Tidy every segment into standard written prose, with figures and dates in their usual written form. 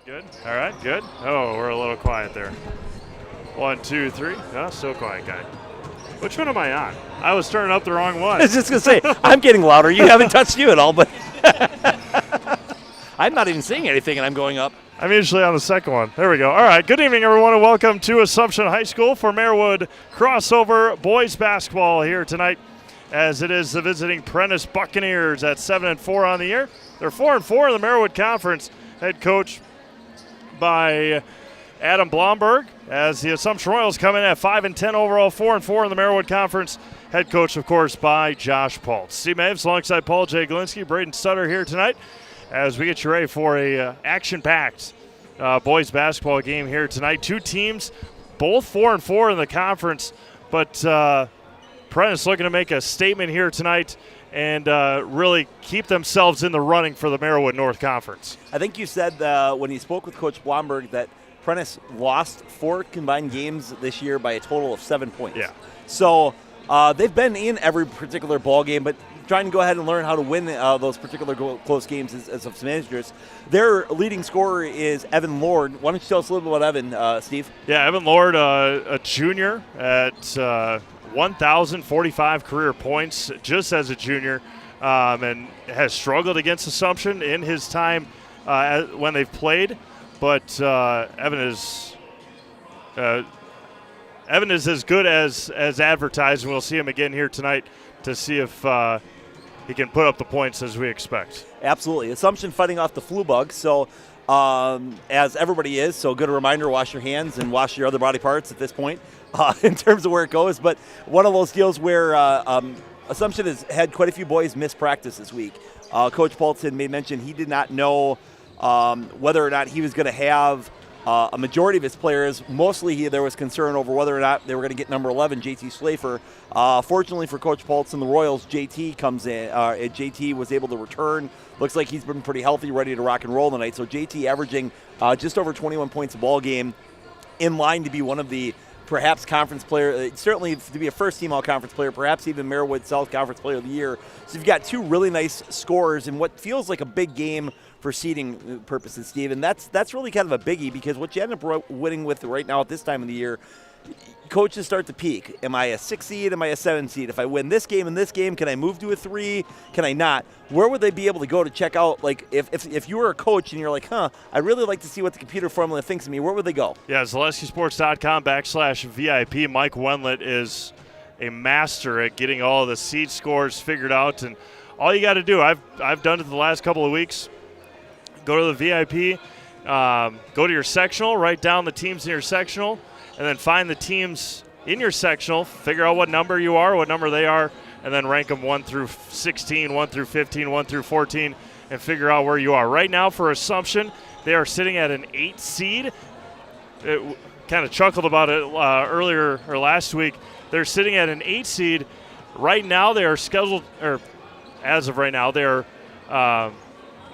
Good. All right, good. Oh, we're a little quiet there. 1, 2, 3. Oh, still quiet, guy. Which one am I on? I was turning up the wrong one. I was just going to say, I'm getting louder. You haven't touched you at all, but I'm not even saying anything, and I'm going up. I'm usually on the second one. There we go. All right, good evening, everyone, and welcome to Assumption High School for Marewood crossover boys basketball here tonight, as it is the visiting Prentice Buccaneers at 7-4 on the year. They're 4-4 in the Marewood Conference. Head coach by Adam Blomberg, as the Assumption Royals come in at 5-10 overall, 4-4 in the Marewood Conference. Head coach, of course, by Josh Paul. Steve Maves alongside Paul J. Galinsky, Braden Sutter here tonight, as we get you ready for a action-packed boys basketball game here tonight. Two teams, both 4-4 in the conference, but Prentice looking to make a statement here tonight and really keep themselves in the running for the Marewood North Conference. I think you said when you spoke with Coach Blomberg that Prentice lost 4 combined games this year by a total of 7 points. Yeah. So they've been in every particular ball game, but trying to go ahead and learn how to win those particular close games as some managers. Their leading scorer is Evan Lord. Why don't you tell us a little bit about Evan, Steve? Yeah, Evan Lord, a junior at 1,045 career points just as a junior, and has struggled against Assumption in his time when they've played. But Evan is as good as advertised, and we'll see him again here tonight to see if he can put up the points as we expect. Absolutely. Assumption fighting off the flu bug, so as everybody is, so good a reminder, wash your hands and wash your other body parts at this point in terms of where it goes. But one of those deals where Assumption has had quite a few boys miss practice this week. Coach Paulson made mention he did not know whether or not he was going to have a majority of his players. Mostly there was concern over whether or not they were going to get number 11, JT Schlafer. Fortunately for Coach Paulson, the Royals, JT comes in. JT was able to return. Looks like he's been pretty healthy, ready to rock and roll tonight. So JT averaging just over 21 points a ball game, in line to be one of the perhaps conference player, certainly to be a first-team all-conference player, perhaps even Marewood South Conference Player of the Year. So you've got two really nice scorers in what feels like a big game for seeding purposes, Steve. And that's really kind of a biggie, because what you end up winning with right now at this time of the year, coaches start to peak. Am I a 6 seed? Am I a 7 seed? If I win this game and this game, can I move to a 3? Can I not? Where would they be able to go to check out, like, if you were a coach and you're like, I'd really like to see what the computer formula thinks of me, where would they go? Yeah, ZaleskiSports.com/VIP. Mike Wenlett is a master at getting all of the seed scores figured out. And all you got to do, I've done it the last couple of weeks, go to the VIP, go to your sectional, write down the teams in your sectional, and then find the teams in your sectional, figure out what number you are, what number they are, and then rank them 1 through 16, 1 through 15, 1 through 14, and figure out where you are. Right now for Assumption, they are sitting at an 8 seed. Kind of chuckled about it earlier or last week. They're sitting at an 8 seed. Right now they are scheduled, or as of right now, they're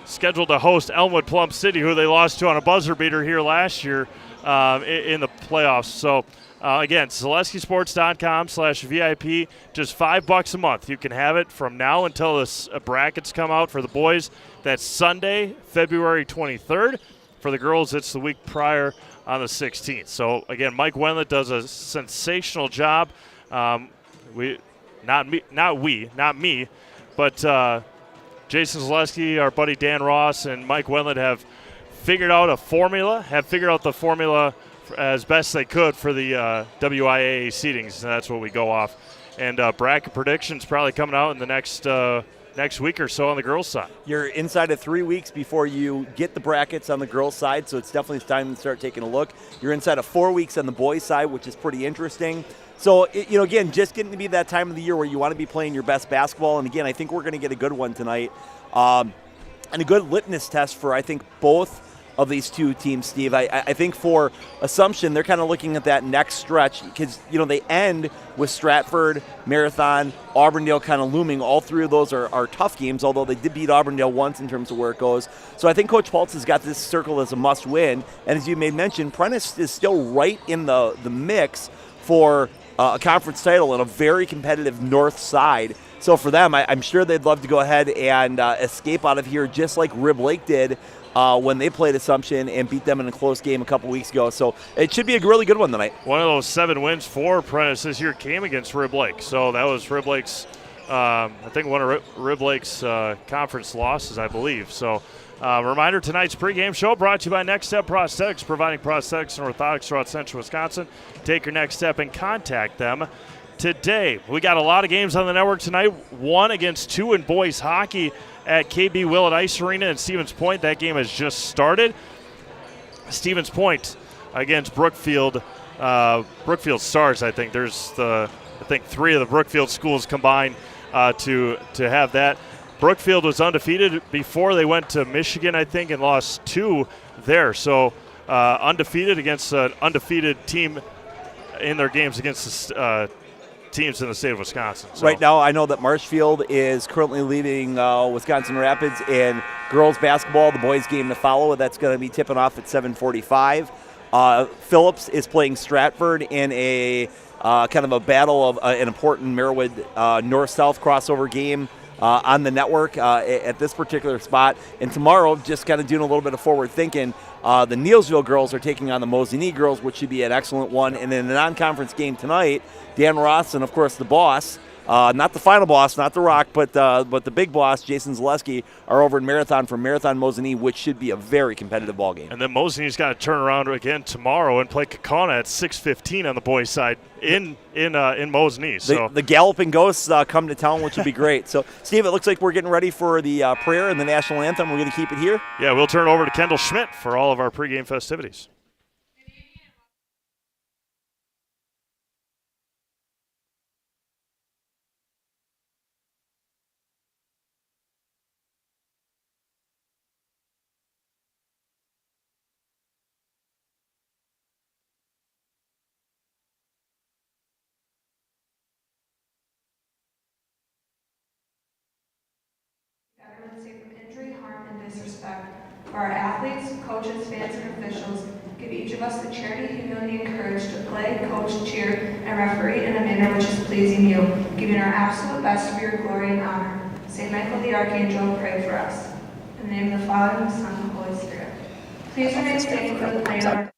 scheduled to host Elmwood Plum City, who they lost to on a buzzer beater here last year in the playoffs. So, again, ZaleskiSports.com/VIP, just $5 a month. You can have it from now until the brackets come out for the boys. That's Sunday, February 23rd. For the girls, it's the week prior on the 16th. So, again, Mike Wenlett does a sensational job. Not me, but Jason Zaleski, our buddy Dan Ross, and Mike Wenlett have figured out the formula as best they could for the WIAA seedings, and that's what we go off. And bracket predictions probably coming out in the next week or so on the girls' side. You're inside of 3 weeks before you get the brackets on the girls' side, so it's definitely time to start taking a look. You're inside of 4 weeks on the boys' side, which is pretty interesting. So, again, just getting to be that time of the year where you want to be playing your best basketball. And, again, I think we're going to get a good one tonight. And a good litmus test for, I think, both of these two teams, Steve. I think for Assumption, they're kind of looking at that next stretch because, they end with Stratford, Marathon, Auburndale kind of looming. All three of those are tough games, although they did beat Auburndale once in terms of where it goes. So I think Coach Paltz has got this circle as a must-win. And as you may mention, Prentice is still right in the mix for a conference title and a very competitive north side. So for them, I'm sure they'd love to go ahead and escape out of here just like Rib Lake did when they played Assumption and beat them in a close game a couple weeks ago. So it should be a really good one tonight. One of those 7 wins for Prentice this year came against Rib Lake. So that was Rib Lake's, I think, one of Rib Lake's conference losses, I believe. So reminder, tonight's pregame show brought to you by Next Step Prosthetics, providing prosthetics and orthotics throughout central Wisconsin. Take your next step and contact them today. We got a lot of games on the network tonight. 1 against 2 in boys hockey at KB Willett Ice Arena in Stevens Point. That game has just started. Stevens Point against Brookfield. Brookfield Stars, I think. There's 3 of the Brookfield schools combined to have that. Brookfield was undefeated before they went to Michigan, I think, and lost 2 there. So undefeated against an undefeated team in their games against the teams in the state of Wisconsin. So. Right now, I know that Marshfield is currently leading Wisconsin Rapids in girls basketball, the boys game to follow. That's going to be tipping off at 7:45. Phillips is playing Stratford in a kind of a battle of an important Merriwood north-south crossover game on the network at this particular spot. And tomorrow, just kind of doing a little bit of forward thinking, the Neilsville girls are taking on the Mosinee girls, which should be an excellent one. And in the non-conference game tonight, Dan Ross and, of course, the boss, not the final boss, not the Rock, but the big boss, Jason Zaleski, are over in Marathon for Marathon Mosinee, which should be a very competitive ball game. And then Mosinee's got to turn around again tomorrow and play Kaukauna at 6:15 on the boys' side in Mosinee. So the Galloping Ghosts come to town, which would be great. So, Steve, it looks like we're getting ready for the prayer and the national anthem. We're going to keep it here. Yeah, we'll turn it over to Kendall Schmidt for all of our pregame festivities. Everyone safe from injury, harm, and disrespect. For our athletes, coaches, fans, and officials, give each of us the charity, humility, and courage to play, coach, cheer, and referee in a manner which is pleasing you, giving our absolute best for your glory and honor. St. Michael the Archangel, pray for us. In the name of the Father, and the Son, and the Holy Spirit. Please remain standing for the playing of our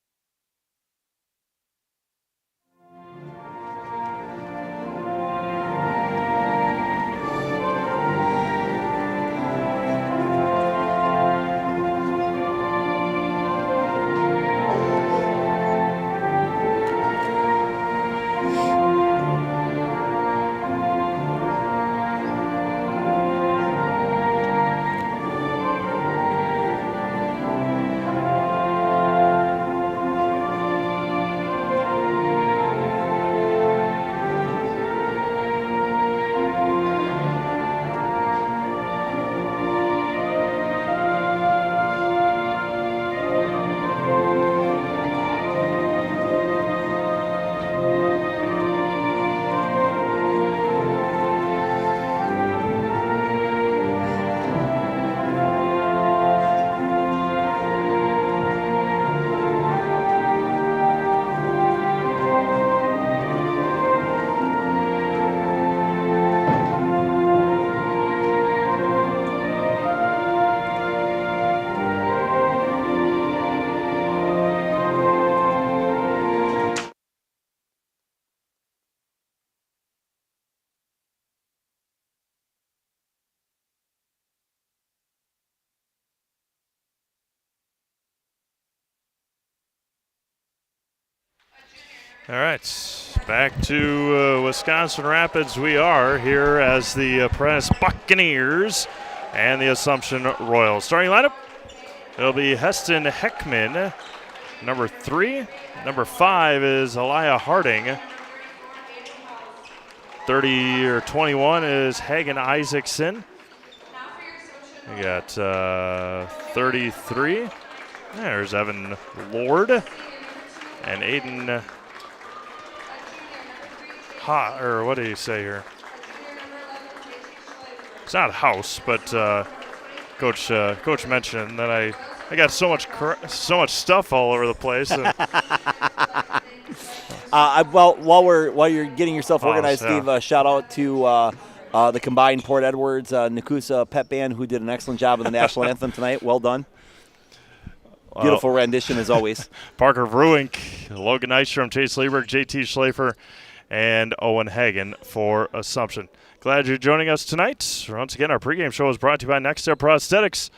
All right, back to Wisconsin Rapids we are here as the Prentice Buccaneers and the Assumption Royals. Starting lineup, it'll be Heston Heckman, number 3. Number 5 is Elia Harding. 21 is Hagen Isaacson. We got 33. There's Evan Lord and Aiden. Or what did he say here? It's not House, but Coach mentioned that I got so much stuff all over the place. And well, while you're getting yourself organized, yeah. Steve, shout out to the combined Port Edwards Nakusa Pep Band, who did an excellent job of the national anthem tonight. Well done. Beautiful rendition as always. Parker Bruink, Logan Nystrom, Chase Lieberg, JT Schlafer, and Owen Hagen for Assumption. Glad you're joining us tonight. Once again, our pregame show is brought to you by Next Step Prosthetics.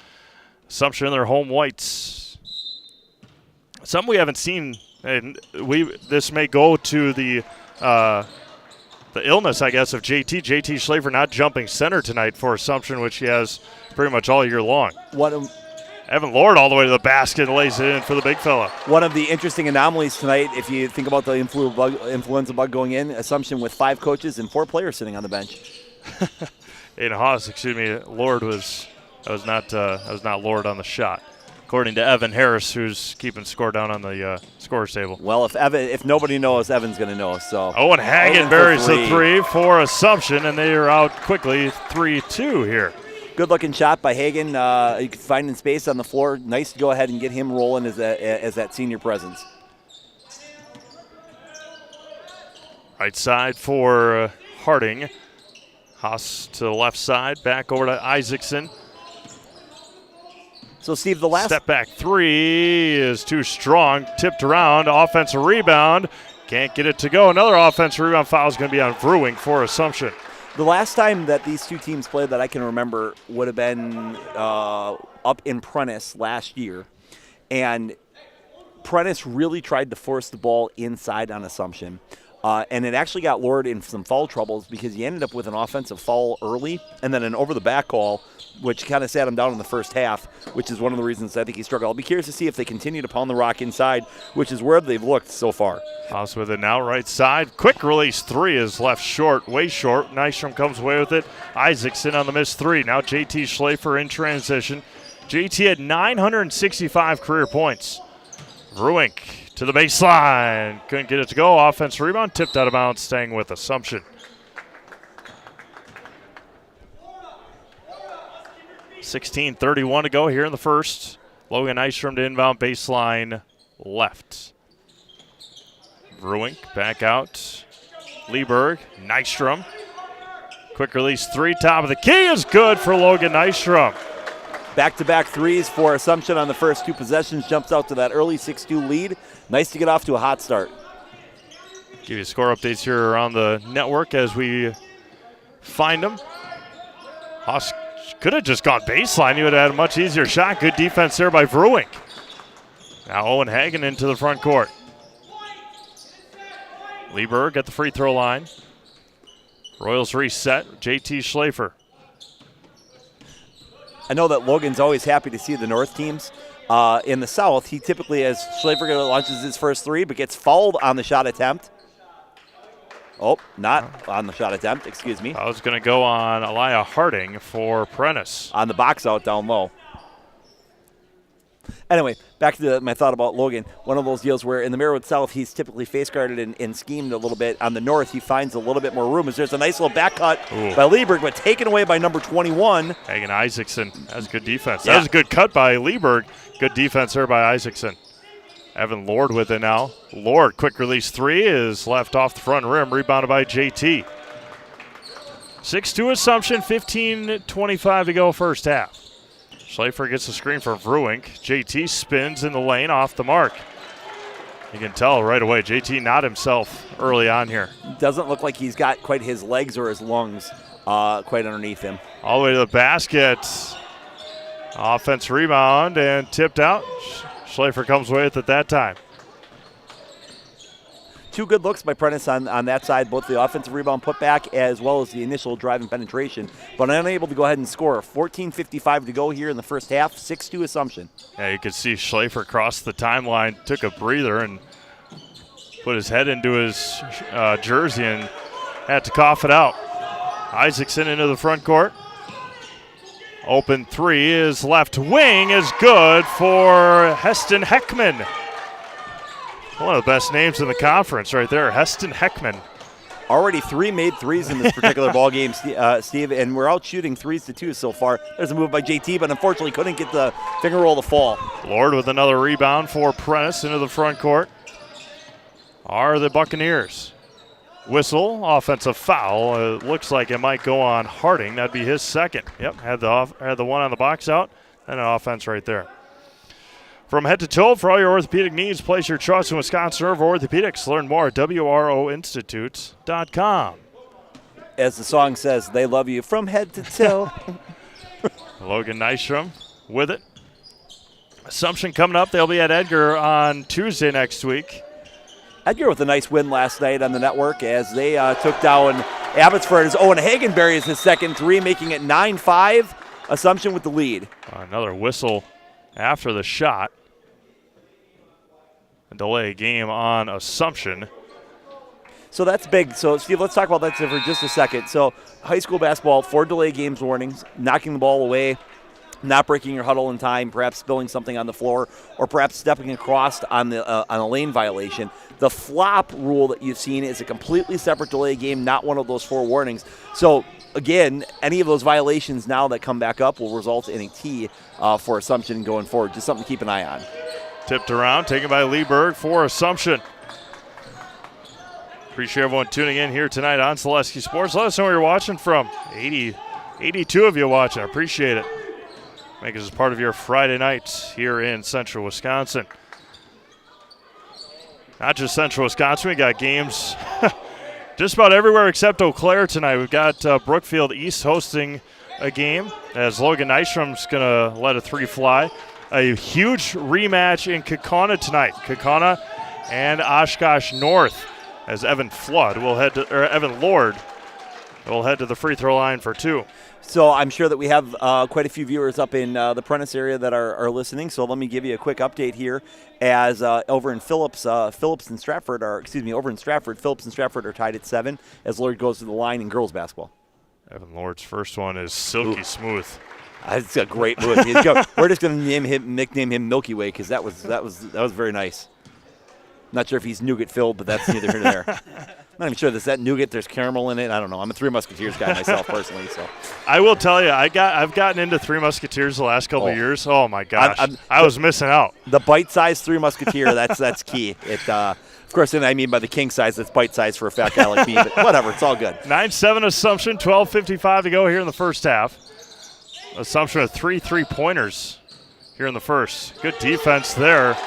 Assumption in their home whites. Something we haven't seen, and this may go to the illness, I guess, of JT. JT Schlafer not jumping center tonight for Assumption, which he has pretty much all year long. Evan Lord all the way to the basket and lays it in for the big fella. One of the interesting anomalies tonight, if you think about the influenza bug going in, Assumption with 5 coaches and 4 players sitting on the bench. Aiden Haas, Lord was not Lord on the shot, according to Evan Harris, who's keeping score down on the scorer's table. Well, if nobody knows, Evan's going to know. So Owen Hagen buries the 3 for Assumption, and they are out quickly 3-2 here. Good-looking shot by Hagen. You can find in space on the floor. Nice to go ahead and get him rolling as that senior presence. Right side for Harding. Haas to the left side, back over to Isaacson. So, Steve, the last step back 3 is too strong. Tipped around. Offensive rebound. Can't get it to go. Another offensive rebound foul is going to be on Bruink for Assumption. The last time that these two teams played that I can remember would have been up in Prentice last year. And Prentice really tried to force the ball inside on Assumption. And it actually got Lord in some foul troubles because he ended up with an offensive foul early and then an over-the-back call, which kind of sat him down in the first half, which is one of the reasons I think he struggled. I'll be curious to see if they continue to pound the rock inside, which is where they've looked so far. Haas with it now, right side. Quick release 3 is left short, way short. Nystrom comes away with it. Isaacson on the missed 3. Now JT Schlafer in transition. JT had 965 career points. Bruink to the baseline. Couldn't get it to go. Offense rebound. Tipped out of bounds, staying with Assumption. 16:31 to go here in the first. Logan Nystrom to inbound baseline left. Bruink back out. Lieberg, Nystrom. Quick release 3, top of the key is good for Logan Nystrom. Back-to-back threes for Assumption on the first 2 possessions. Jumps out to that early 6-2 lead. Nice to get off to a hot start. Give you score updates here around the network as we find them. Haas could have just gone baseline. He would have had a much easier shot. Good defense there by Bruink. Now Owen Hagen into the front court. Lieberg at the free throw line. Royals reset. JT Schlafer. I know that Logan's always happy to see the North teams. In the South, he typically, as Schlafer launches his first 3, but gets fouled on the shot attempt. Oh, not on the shot attempt, excuse me. I was going to go on Elijah Harding for Prentice. On the box out down low. Anyway, back to my thought about Logan. One of those deals where in the Marywood South, he's typically face-guarded and schemed a little bit. On the North, he finds a little bit more room. As there's a nice little back cut by Lieberg, but taken away by number 21. Hagen Isaacson. That's good defense. Yeah. That was a good cut by Lieberg. Good defense there by Isaacson. Evan Lord with it now. Lord, quick release 3 is left off the front rim, rebounded by JT. 6-2 Assumption, 15:25 to go first half. Schlafer gets the screen from Bruink. JT spins in the lane off the mark. You can tell right away, JT not himself early on here. Doesn't look like he's got quite his legs or his lungs quite underneath him. All the way to the basket. Offense rebound and tipped out. Schlafer comes away with it that time. 2 good looks by Prentice on that side, both the offensive rebound putback as well as the initial drive and penetration, but unable to go ahead and score. 14:55 to go here in the first half, 6-2 Assumption. Yeah, you could see Schlafer cross the timeline, took a breather and put his head into his jersey and had to cough it out. Isaacson into the front court. Open 3 is left wing is good for Heston Heckman. One of the best names in the conference right there, Heston Heckman. Already 3 made threes in this particular ball game, Steve, and we're out shooting 3s to 2 so far. There's a move by JT, but unfortunately couldn't get the finger roll to fall. Lord with another rebound for Prentice into the front court. Are the Buccaneers. Whistle, offensive foul. It looks like it might go on Harding. That'd be his second. Yep, had the one on the box out and an offense right there. From head to toe, for all your orthopedic needs, place your trust in Wisconsin River Orthopedics. Learn more at WROinstitute.com. As the song says, they love you from head to toe. Logan Nystrom with it. Assumption coming up. They'll be at Edgar on Tuesday next week. Edgar with a nice win last night on the network as they took down Abbotsford. Owen Hagenberry is his second three, making it 9-5. Assumption with the lead. Another whistle after the shot. A delay game on Assumption. So that's big. So, Steve, let's talk about that for just a second. So, high school basketball, 4 delay games warnings, knocking the ball away, not breaking your huddle in time, perhaps spilling something on the floor, or perhaps stepping across on a lane violation. The flop rule that you've seen is a completely separate delay game, not one of those 4 warnings. So, again, any of those violations now that come back up will result in a T for Assumption going forward. Just something to keep an eye on. Tipped around, taken by Leeberg for Assumption. Appreciate everyone tuning in here tonight on Selesky Sports. Let us know where you're watching from. 82 of you watching. I appreciate it. Make us part of your Friday nights here in Central Wisconsin. Not just Central Wisconsin. We got games just about everywhere except Eau Claire tonight. We've got Brookfield East hosting a game as Logan Nystrom's going to let a 3 fly. A huge rematch in Kaukauna tonight. Kaukauna and Oshkosh North. As Evan Lord will head to the free throw line for 2. So I'm sure that we have quite a few viewers up in the Prentice area that are listening. So let me give you a quick update here. As over in Phillips and Stratford Phillips and Stratford are tied at 7. As Lord goes to the line in girls basketball. Evan Lord's first one is silky smooth. It's a great move. We're just going to nickname him Milky Way because that was very nice. Not sure if he's nougat filled, but that's neither here nor there. I'm not even sure that nougat. There's caramel in it. I don't know. I'm a Three Musketeers guy myself personally. So I will tell you, I've gotten into Three Musketeers the last couple of years. Oh my gosh, I was missing out. The bite-sized Three Musketeer. That's key. Of course, and I mean by the king size, that's bite-sized for a fat guy like me. But whatever, it's all good. 9-7 Assumption. 12:55 to go here in the first half. Assumption of 3 3-pointers here in the first. Good defense there.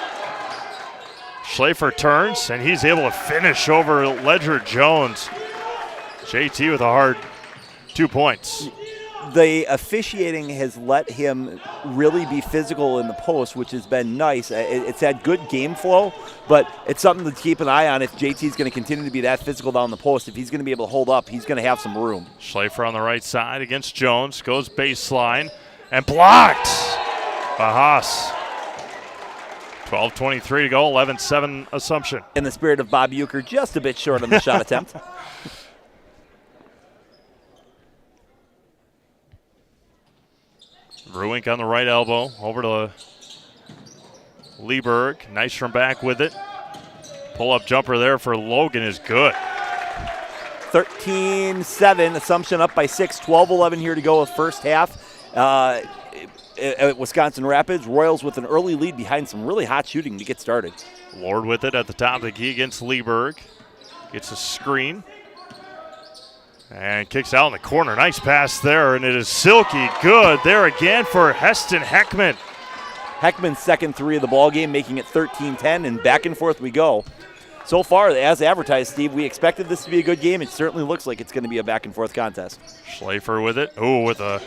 Schlafer turns, and he's able to finish over Ledger Jones. JT with a hard 2 points. The officiating has let him really be physical in the post, which has been nice. It's had good game flow, but it's something to keep an eye on if JT's going to continue to be that physical down the post. If he's going to be able to hold up, he's going to have some room. Schlafer on the right side against Jones, goes baseline, and blocked by Haas. 12:23 to go, 11-7 Assumption. In the spirit of Bob Euchre, just a bit short on the shot attempt. Ruink on the right elbow, over to Leeberg. Nice from back with it. Pull-up jumper there for Logan is good. 13-7, Assumption up by 6, 12-11 here to go with first half. At Wisconsin Rapids, Royals with an early lead behind some really hot shooting to get started. Lord with it at the top of the key against Leeberg. Gets a screen. And kicks out in the corner. Nice pass there, and it is silky good there again for Heston Heckman. Heckman's second 3 of the ball game, making it 13-10, and back and forth we go. So far, as advertised, Steve, we expected this to be a good game. It certainly looks like it's going to be a back and forth contest. Schlafer with it. Oh, with a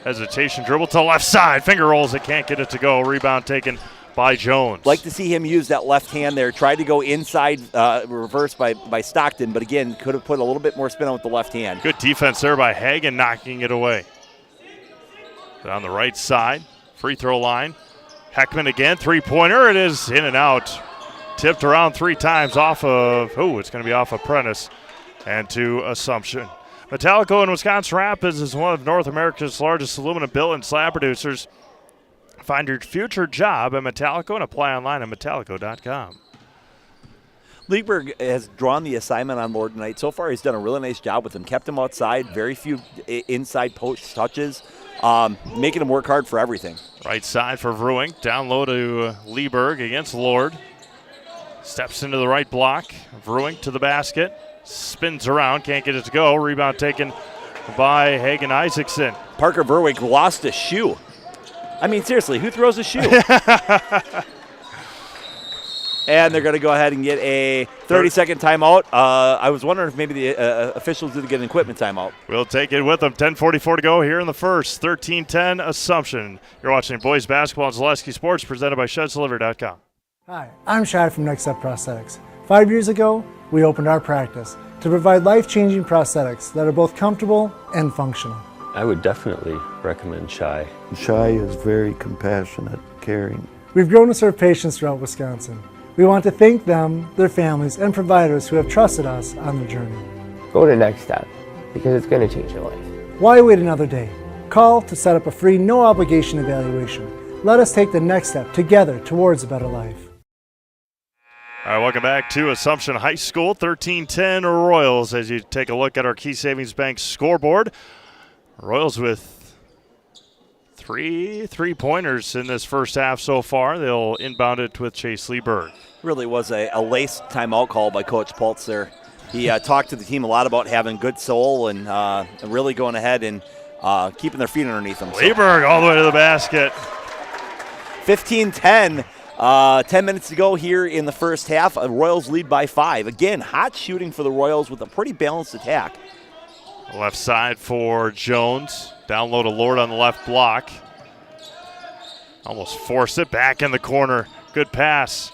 hesitation dribble to the left side. Finger rolls it, can't get it to go. Rebound taken by Jones. Like to see him use that left hand there. Tried to go inside, reverse by Stockton, but again, could have put a little bit more spin on with the left hand. Good defense there by Hagen, knocking it away. But on the right side, free throw line. Heckman again, 3-pointer. It is in and out. Tipped around 3 times off of, it's going to be off of Prentice and to Assumption. Metallico in Wisconsin Rapids is one of North America's largest aluminum billet and slab producers. Find your future job at Metallico and apply online at metallico.com. Leeberg has drawn the assignment on Lord tonight. So far, he's done a really nice job with him. Kept him outside, very few inside post touches, making him work hard for everything. Right side for Vruink. Down low to Leeberg against Lord. Steps into the right block. Vruink to the basket. Spins around, can't get it to go. Rebound taken by Hagen Isaacson. Parker Verwick lost a shoe. I mean, seriously, who throws a shoe? And they're going to go ahead and get a 30-second timeout. I was wondering if maybe the officials did get an equipment timeout. We'll take it with them. 10:44 to go here in the first. 13-10 Assumption. You're watching boys basketball on Zaleski Sports, presented by ShedsDelivered.com. Hi, I'm Shad from Next Step Prosthetics. 5 years ago, we opened our practice to provide life-changing prosthetics that are both comfortable and functional. I would definitely recommend Shai. Shai is very compassionate, caring. We've grown to serve patients throughout Wisconsin. We want to thank them, their families, and providers who have trusted us on the journey. Go to Next Step, because it's going to change your life. Why wait another day? Call to set up a free, no-obligation evaluation. Let us take the next step together towards a better life. All right, welcome back to Assumption High School. 13-10 Royals as you take a look at our Key Savings Bank scoreboard. Royals with three three-pointers in this first half so far. They'll inbound it with Chase Lieberg. Really was a laced timeout call by Coach Pultz there. He talked to the team a lot about having good soul and really going ahead and keeping their feet underneath them. Lieberg all the way to the basket. 15-10. 10 minutes to go here in the first half. Royals lead by 5. Again, hot shooting for the Royals with a pretty balanced attack. Left side for Jones. Down low to Lord on the left block. Almost forced it back in the corner. Good pass.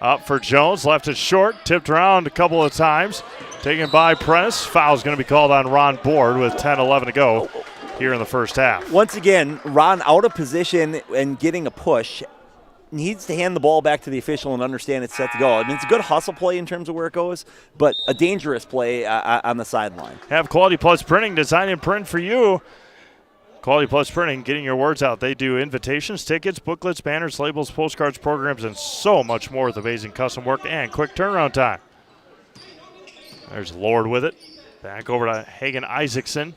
Up for Jones. Left it short. Tipped around a couple of times. Taken by Prentice. Foul's going to be called on Ron Board with 10-11 to go here in the first half. Once again, Ron out of position and getting a push. Needs to hand the ball back to the official and understand it's set to go. I mean, it's a good hustle play in terms of where it goes, but a dangerous play on the sideline. Have Quality Plus Printing design and print for you. Quality Plus Printing, getting your words out. They do invitations, tickets, booklets, banners, labels, postcards, programs, and so much more with amazing custom work and quick turnaround time. There's Lord with it. Back over to Hagen Isaacson.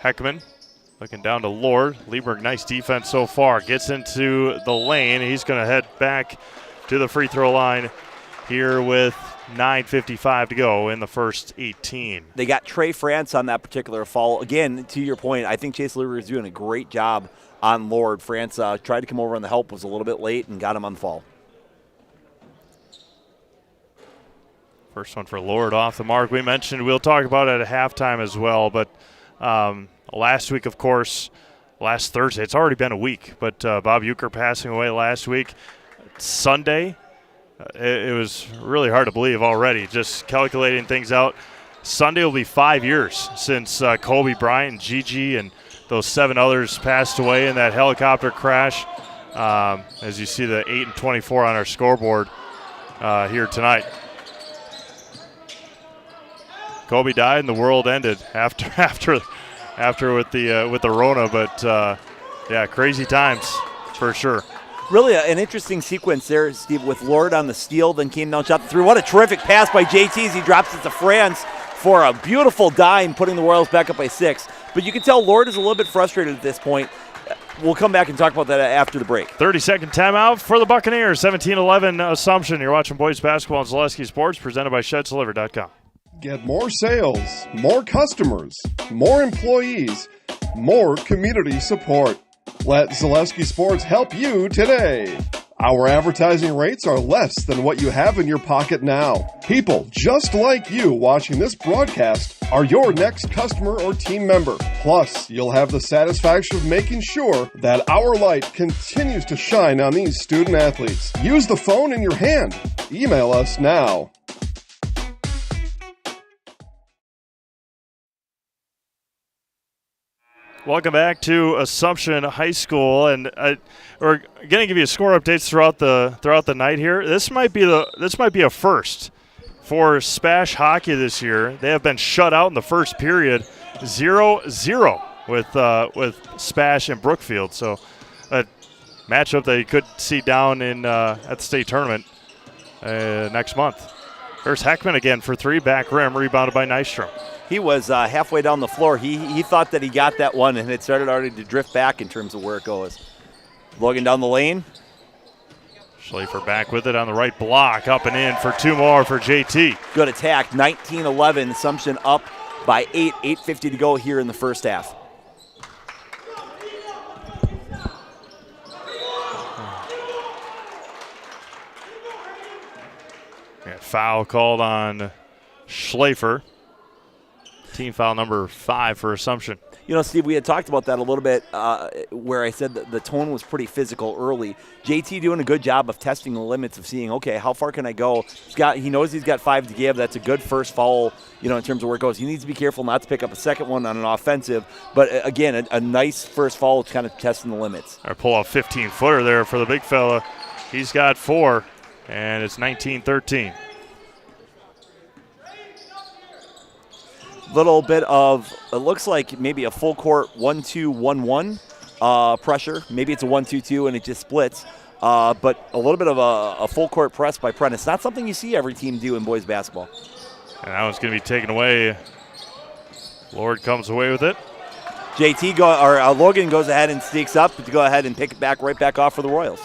Heckman looking down to Lord. Lieberg, nice defense so far. Gets into the lane. He's going to head back to the free throw line here with 9:55 to go in the first 18. They got Trey France on that particular foul. Again, to your point, I think Chase Lieberg is doing a great job on Lord. France tried to come over on the help, was a little bit late, and got him on the fall. First one for Lord off the mark. We mentioned we'll talk about it at halftime as well, but last week, of course, last Thursday, it's already been a week, but Bob Euchre passing away last week. Sunday, it was really hard to believe already, just calculating things out. Sunday will be 5 years since Kobe Bryant and Gigi and those 7 others passed away in that helicopter crash. As you see the 8 and 24 on our scoreboard here tonight. Kobe died and the world ended after with the Rona, but yeah, crazy times for sure. Really an interesting sequence there, Steve, with Lord on the steal, then came down, shot the three. What a terrific pass by JT as he drops it to France for a beautiful dime, putting the Royals back up by 6. But you can tell Lord is a little bit frustrated at this point. We'll come back and talk about that after the break. 30-second timeout for the Buccaneers. 17-11 Assumption. You're watching boys basketball on Zaleski Sports, presented by ShedsDelivered.com. Get more sales, more customers, more employees, more community support. Let Zaleski Sports help you today. Our advertising rates are less than what you have in your pocket now. People just like you watching this broadcast are your next customer or team member. Plus, you'll have the satisfaction of making sure that our light continues to shine on these student athletes. Use the phone in your hand. Email us now. Welcome back to Assumption High School, and we're going to give you score updates throughout the night here. This might be a first for Spash hockey this year. They have been shut out in the first period, 0-0 with Spash and Brookfield. So a matchup that you could see down in at the state tournament next month. There's Heckman again for 3, back rim, rebounded by Nystrom. He was halfway down the floor. He thought that he got that one, and it started already to drift back in terms of where it goes. Logan down the lane. Schlafer back with it on the right block, up and in for 2 more for JT. Good attack, 19-11. Assumption up by 8, 8:50 to go here in the first half. foul called on Schlafer. Team foul number 5 for Assumption. You know, Steve, we had talked about that a little bit where I said that the tone was pretty physical early. JT doing a good job of testing the limits of seeing, okay, how far can I go? He knows he's got 5 to give. That's a good first foul, in terms of where it goes. He needs to be careful not to pick up a second one on an offensive. But, again, a nice first foul kind of testing the limits. Our pull-off 15-footer there for the big fella. He's got 4, and it's 19-13. Little bit of, it looks like maybe a full court 1-2-1-1 pressure. Maybe it's a 1-2-2 and it just splits. But a little bit of a full court press by Prentice. Not something you see every team do in boys basketball. And that one's going to be taken away. Lord comes away with it. Logan goes ahead and sneaks up to go ahead and pick it right back off for the Royals.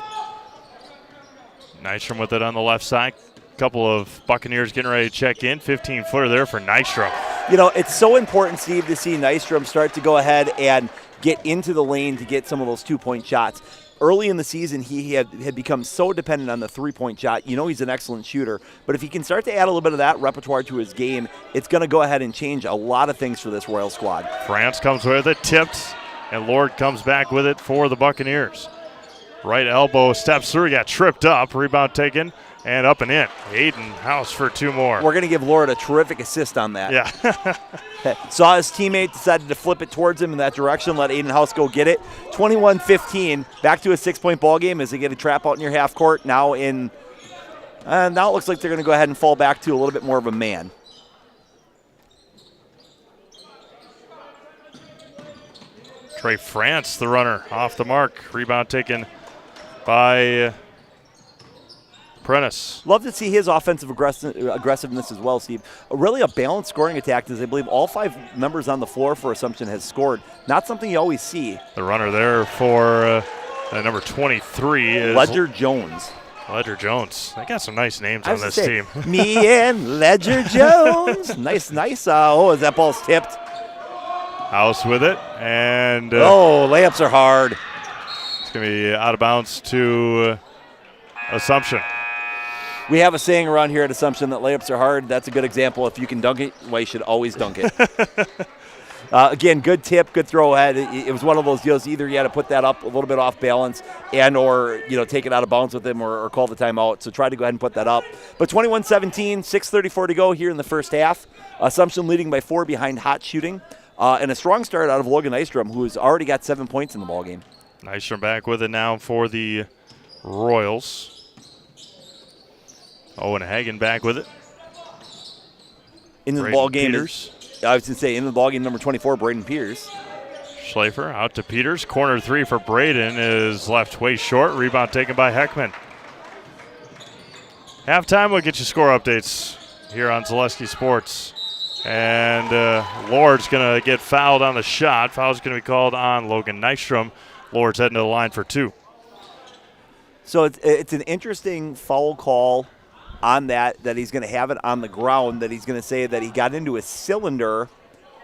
Nystrom with it on the left side. Couple of Buccaneers getting ready to check in. 15-footer there for Nystrom. It's so important, Steve, to see Nystrom start to go ahead and get into the lane to get some of those 2-point shots. Early in the season, he had become so dependent on the 3-point shot. He's an excellent shooter. But if he can start to add a little bit of that repertoire to his game, it's going to go ahead and change a lot of things for this Royal squad. France comes with it, tipped, and Lord comes back with it for the Buccaneers. Right elbow steps through, got tripped up, rebound taken, and up and in. Hayden House for 2 more. We're going to give Lord a terrific assist on that. Yeah. Saw his teammate, decided to flip it towards him in that direction, let Aiden House go get it. 21-15, back to a 6-point ball game as they get a trap out near half court. Now it looks like they're going to go ahead and fall back to a little bit more of a man. Trey France, the runner, off the mark. Rebound taken by Prentice. Love to see his offensive aggressiveness as well, Steve. Really a balanced scoring attack, as I believe all 5 members on the floor for Assumption has scored. Not something you always see. The runner there for number 23 is Ledger Jones. Ledger Jones. They got some nice names on this team. Me and Ledger Jones. Nice. As that ball's tipped. House with it, and layups are hard. It's going to be out of bounds to Assumption. We have a saying around here at Assumption that layups are hard. That's a good example. If you can dunk it, well, you should always dunk it. Again, good tip, good throw ahead. It was one of those deals. Either you had to put that up a little bit off balance or take it out of bounds with him or call the timeout. So try to go ahead and put that up. But 21-17, 6:34 to go here in the first half. Assumption leading by 4 behind hot shooting. And a strong start out of Logan Nystrom, who has already got 7 points in the ballgame. Nystrom back with it now for the Royals. Owen Hagen back with it. In the ballgame, I was going to say, in the ballgame, number 24, Braden Peters. Schlafer out to Peters. Corner 3 for Braden is left way short. Rebound taken by Heckman. Halftime, we'll get you score updates here on Zaleski Sports. And Lord's going to get fouled on the shot. Foul's going to be called on Logan Nystrom. Lord's heading to the line for 2. So it's an interesting foul call on that he's going to have it on the ground, that he's going to say that he got into a cylinder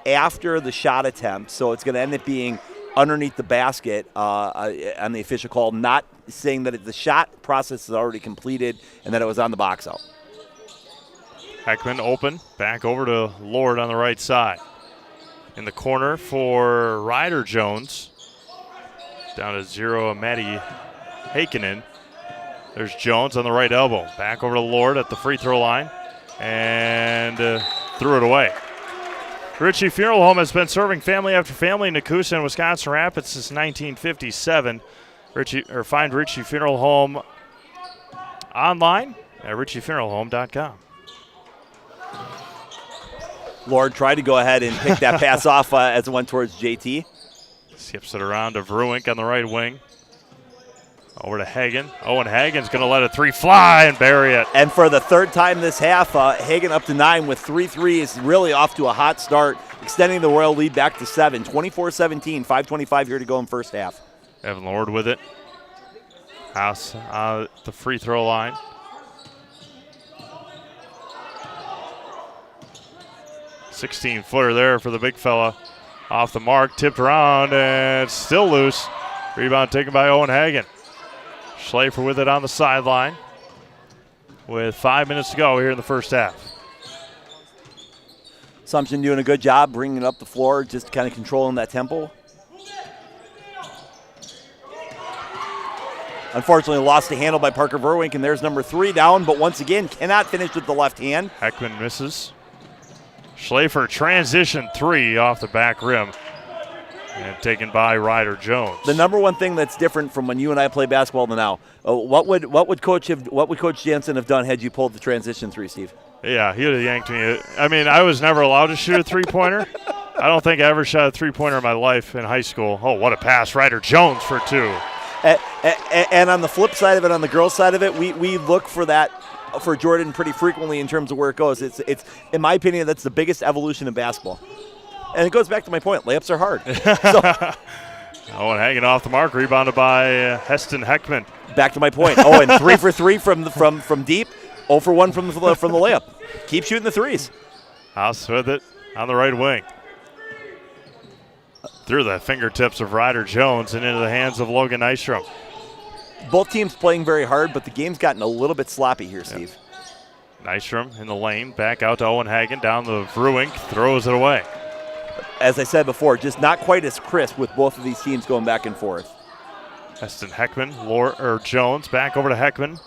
after the shot attempt. So it's going to end up being underneath the basket on the official call, not saying that the shot process is already completed and that it was on the box out. Heckman open, back over to Lord on the right side. In the corner for Ryder Jones. Down to 0, Matty Heikkinen. There's Jones on the right elbow. Back over to Lord at the free throw line. And threw it away. Ritchie Funeral Home has been serving family after family in Nakusa and Wisconsin Rapids since 1957. Find Ritchie Funeral Home online at ritchiefuneralhome.com. Lord tried to go ahead and pick that pass off as it went towards JT. Skips it around to Vruink on the right wing. Over to Hagen. Owen Hagen's going to let a 3 fly and bury it. And for the 3rd time this half, Hagen up to 9 with 3 threes, really off to a hot start, extending the Royal lead back to 7. 24-17, 5:25 here to go in first half. Evan Lord with it. House the free throw line. $16-footer there for the big fella. Off the mark, tipped around, and still loose. Rebound taken by Owen Hagen. Schlafer with it on the sideline. with 5 minutes to go here in the first half. Assumption doing a good job bringing it up the floor, just kind of controlling that tempo. Unfortunately, lost the handle by Parker Verwink, and there's number 3 down, but once again, cannot finish with the left hand. Heckman misses. Schlafer transition 3 off the back rim. And taken by Ryder Jones. The number one thing that's different from when you and I play basketball to now, what would Coach Jansen have done had you pulled the transition 3, Steve? Yeah, he would have yanked me. I mean, I was never allowed to shoot a three-pointer. I don't think I ever shot a three-pointer in my life in high school. Oh, what a pass. Ryder Jones for 2. And on the flip side of it, on the girls' side of it, we look for that for Jordan pretty frequently in terms of where it goes. It's in my opinion, that's the biggest evolution in basketball. And it goes back to my point. Layups are hard. Owen hanging off the mark, rebounded by Heston Heckman. Back to my point. Oh, and 3 for 3 from deep. 0 for 1 from the layup. Keep shooting the threes. House with it on the right wing. Through the fingertips of Ryder Jones and into the hands of Logan Nystrom. Both teams playing very hard, but the game's gotten a little bit sloppy here, Steve. Nystrom in the lane, back out to Owen Hagen, down the Verwink, throws it away. As I said before, just not quite as crisp with both of these teams going back and forth. Heston Heckman, Jones, back over to Heckman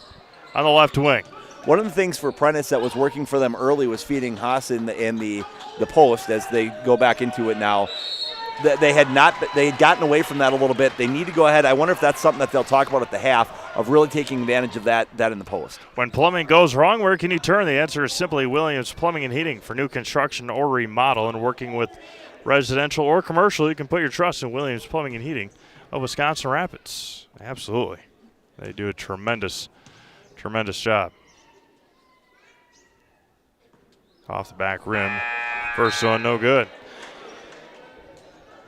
on the left wing. One of the things for Prentice that was working for them early was feeding Haas in the post as they go back into it now. They had gotten away from that a little bit. They need to go ahead. I wonder if that's something that they'll talk about at the half, of really taking advantage of that in the post. When plumbing goes wrong, where can you turn? The answer is simply Williams Plumbing and Heating. For new construction or remodel and working with residential or commercial, you can put your trust in Williams Plumbing and Heating of Wisconsin Rapids. Absolutely. They do a tremendous job. Off the back rim. First one, no good.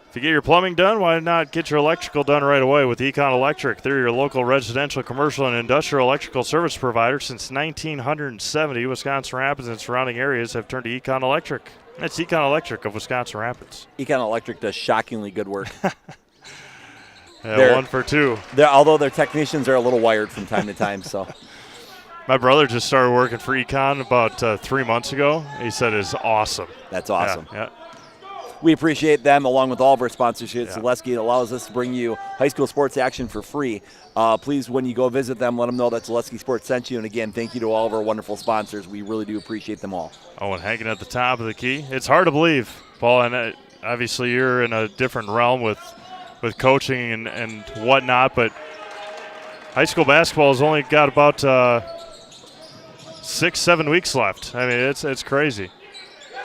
If you get your plumbing done, why not get your electrical done right away with Econ Electric? They're your local residential, commercial, and industrial electrical service provider. Since 1970, Wisconsin Rapids and surrounding areas have turned to Econ Electric. That's Econ Electric of Wisconsin Rapids. Econ Electric does shockingly good work. 1 for 2. Although their technicians are a little wired from time to time, so. My brother just started working for Econ about 3 months ago. He said it's awesome. That's awesome. Yeah. We appreciate them along with all of our sponsorships. Zaleski allows us to bring you high school sports action for free. Please, when you go visit them, let them know that Zaleski Sports sent you. And again, thank you to all of our wonderful sponsors. We really do appreciate them all. Owen Hagen at the top of the key. It's hard to believe, Paul, and obviously you're in a different realm with coaching and whatnot, but high school basketball has only got about 6-7 weeks left. I mean, it's crazy.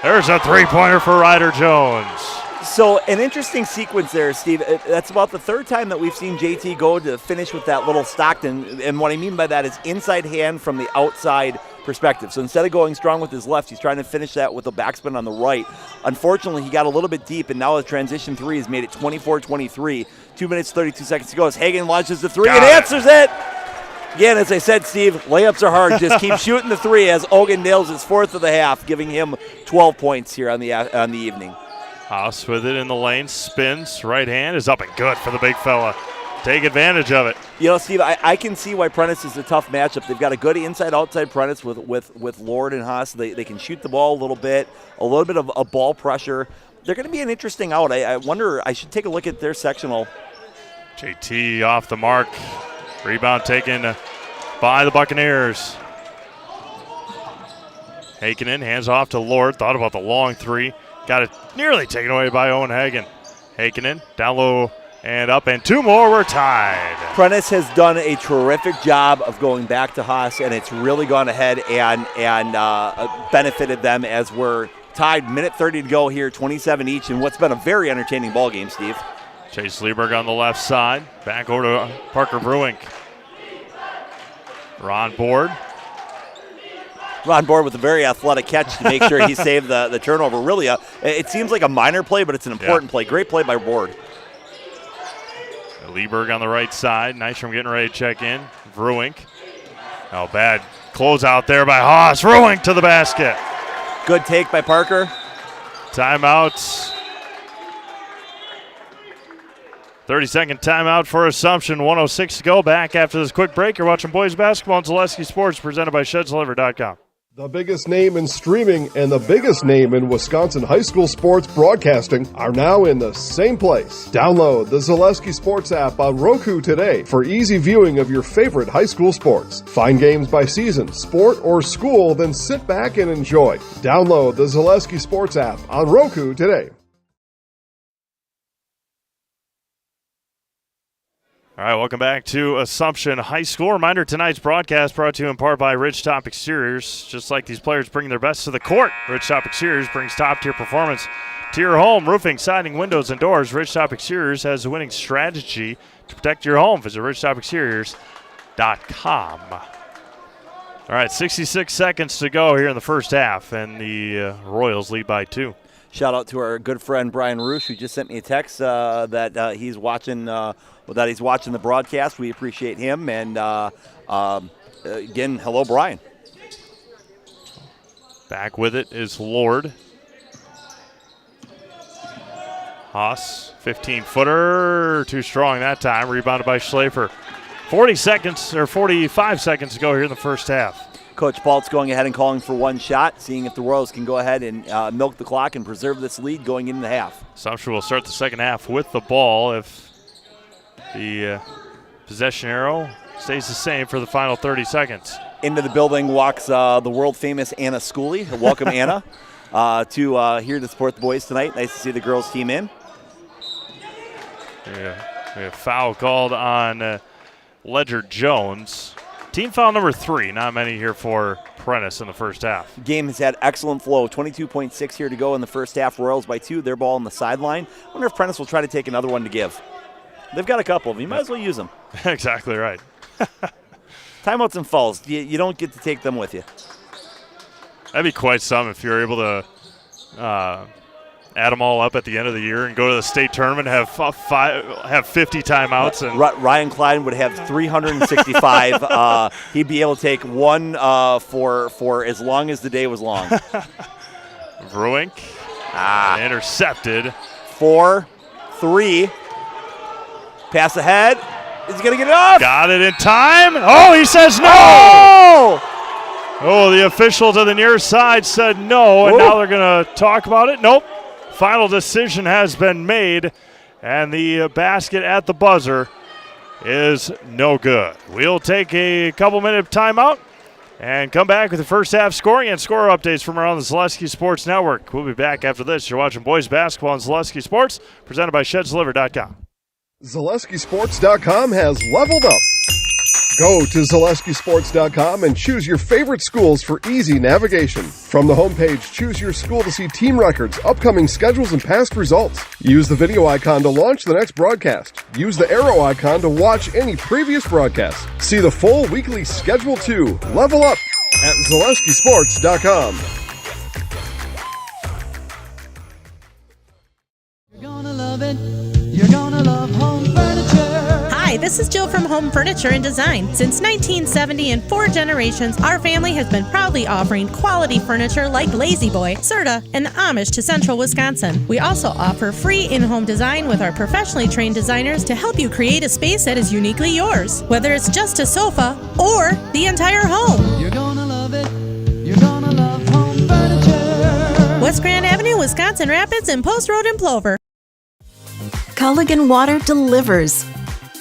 There's a three-pointer for Ryder Jones. So an interesting sequence there, Steve. That's about the third time that we've seen JT go to finish with that little Stockton. And what I mean by that is inside hand from the outside perspective. So instead of going strong with his left, he's trying to finish that with a backspin on the right. Unfortunately, he got a little bit deep, and now the transition 3 has made it 24-23. 2 minutes, 32 seconds to go as Hagen launches the 3 and answers it. Again, as I said, Steve, layups are hard. Just keep shooting the 3 as Ogun nails his 4th of the half, giving him 12 points here on the evening. Haas with it in the lane, spins, right hand is up and good for the big fella. Take advantage of it. You know, Steve, I can see why Prentice is a tough matchup. They've got a good inside-outside Prentice with Lord and Haas. They can shoot the ball a little bit of a ball pressure. They're going to be an interesting out. I wonder, I should take a look at their sectional. JT off the mark. Rebound taken by the Buccaneers. Hakenin hands off to Lord. Thought about the long 3. Got it nearly taken away by Owen Hagen. Hakenin down low and up, and 2 more. We're tied. Prentice has done a terrific job of going back to Haas, and it's really gone ahead and benefited them as we're tied. Minute 30 to go here, 27 each, in what's been a very entertaining ball game, Steve. Chase Lieberg on the left side. Back over to Parker Verwink. Ron Board with a very athletic catch to make sure he saved the turnover. Really, it seems like a minor play, but it's an important play. Great play by Board. Lieberg on the right side. Nystrom getting ready to check in. Verwink. Oh, bad closeout there by Haas. Verwink to the basket. Good take by Parker. Timeouts. 30-second timeout for Assumption. 1:06 to go. Back after this quick break. You're watching boys basketball on Zaleski Sports, presented by ShedsDeliver.com. The biggest name in streaming and the biggest name in Wisconsin high school sports broadcasting are now in the same place. Download the Zaleski Sports app on Roku today for easy viewing of your favorite high school sports. Find games by season, sport, or school, then sit back and enjoy. Download the Zaleski Sports app on Roku today. All right, welcome back to Assumption High School. Reminder, tonight's broadcast brought to you in part by Ridgetop Exteriors. Just like these players bring their best to the court, Ridgetop Exteriors brings top-tier performance to your home. Roofing, siding, windows, and doors, Ridgetop Exteriors has a winning strategy to protect your home. Visit ridgetopexteriors.com. All right, 66 seconds to go here in the first half, and the Royals lead by 2. Shout out to our good friend Brian Roosh, who just sent me a text that he's watching the broadcast. We appreciate him, and again, hello, Brian. Back with it is Lord. Haas, 15-footer, too strong that time. Rebounded by Schlafer. 45 seconds to go here in the first half. Coach Balt's going ahead and calling for one shot, seeing if the Royals can go ahead and milk the clock and preserve this lead going into the half. Assumption will start the second half with the ball if the possession arrow stays the same for the final 30 seconds. Into the building walks the world-famous Anna Schooley. Welcome, Anna, to here to support the boys tonight. Nice to see the girls team in. Yeah, we have foul called on Ledger Jones. Team foul number 3, not many here for Prentice in the first half. Game has had excellent flow. 22.6 here to go in the first half. Royals by 2. Their ball on the sideline. I wonder if Prentice will try to take another one to give. They've got a couple of them. You might as well use them. Exactly right. Timeouts and fouls. You don't get to take them with you. That'd be quite some if you're able to add them all up at the end of the year and go to the state tournament, have 50 timeouts. And Ryan Klein would have 365. He'd be able to take one for as long as the day was long. Bruink intercepted. 4-3. Pass ahead. Is he going to get it off? Got it in time. Oh, he says no. Oh, the official to the near side said no, and now they're going to talk about it. Nope. Final decision has been made, and the basket at the buzzer is no good. We'll take a couple-minute timeout and come back with the first half scoring and score updates from around the Zaleski Sports Network. We'll be back after this. You're watching boys basketball on Zaleski Sports, presented by ShedsDeliver.com. ZaleskiSports.com has leveled up. Go to ZaleskiSports.com and choose your favorite schools for easy navigation. From the homepage, choose your school to see team records, upcoming schedules, and past results. Use the video icon to launch the next broadcast. Use the arrow icon to watch any previous broadcast. See the full weekly schedule too. Level up at ZaleskiSports.com. You're gonna love it. You're gonna love home furniture. Hi, this is Jill from Home Furniture and Design. Since 1970 and 4 generations, our family has been proudly offering quality furniture like Lazy Boy, Serta, and Amish to Central Wisconsin. We also offer free in-home design with our professionally trained designers to help you create a space that is uniquely yours, whether it's just a sofa or the entire home. You're gonna love it. You're gonna love home furniture. West Grand Avenue, Wisconsin Rapids, and Post Road in Plover. Culligan Water delivers.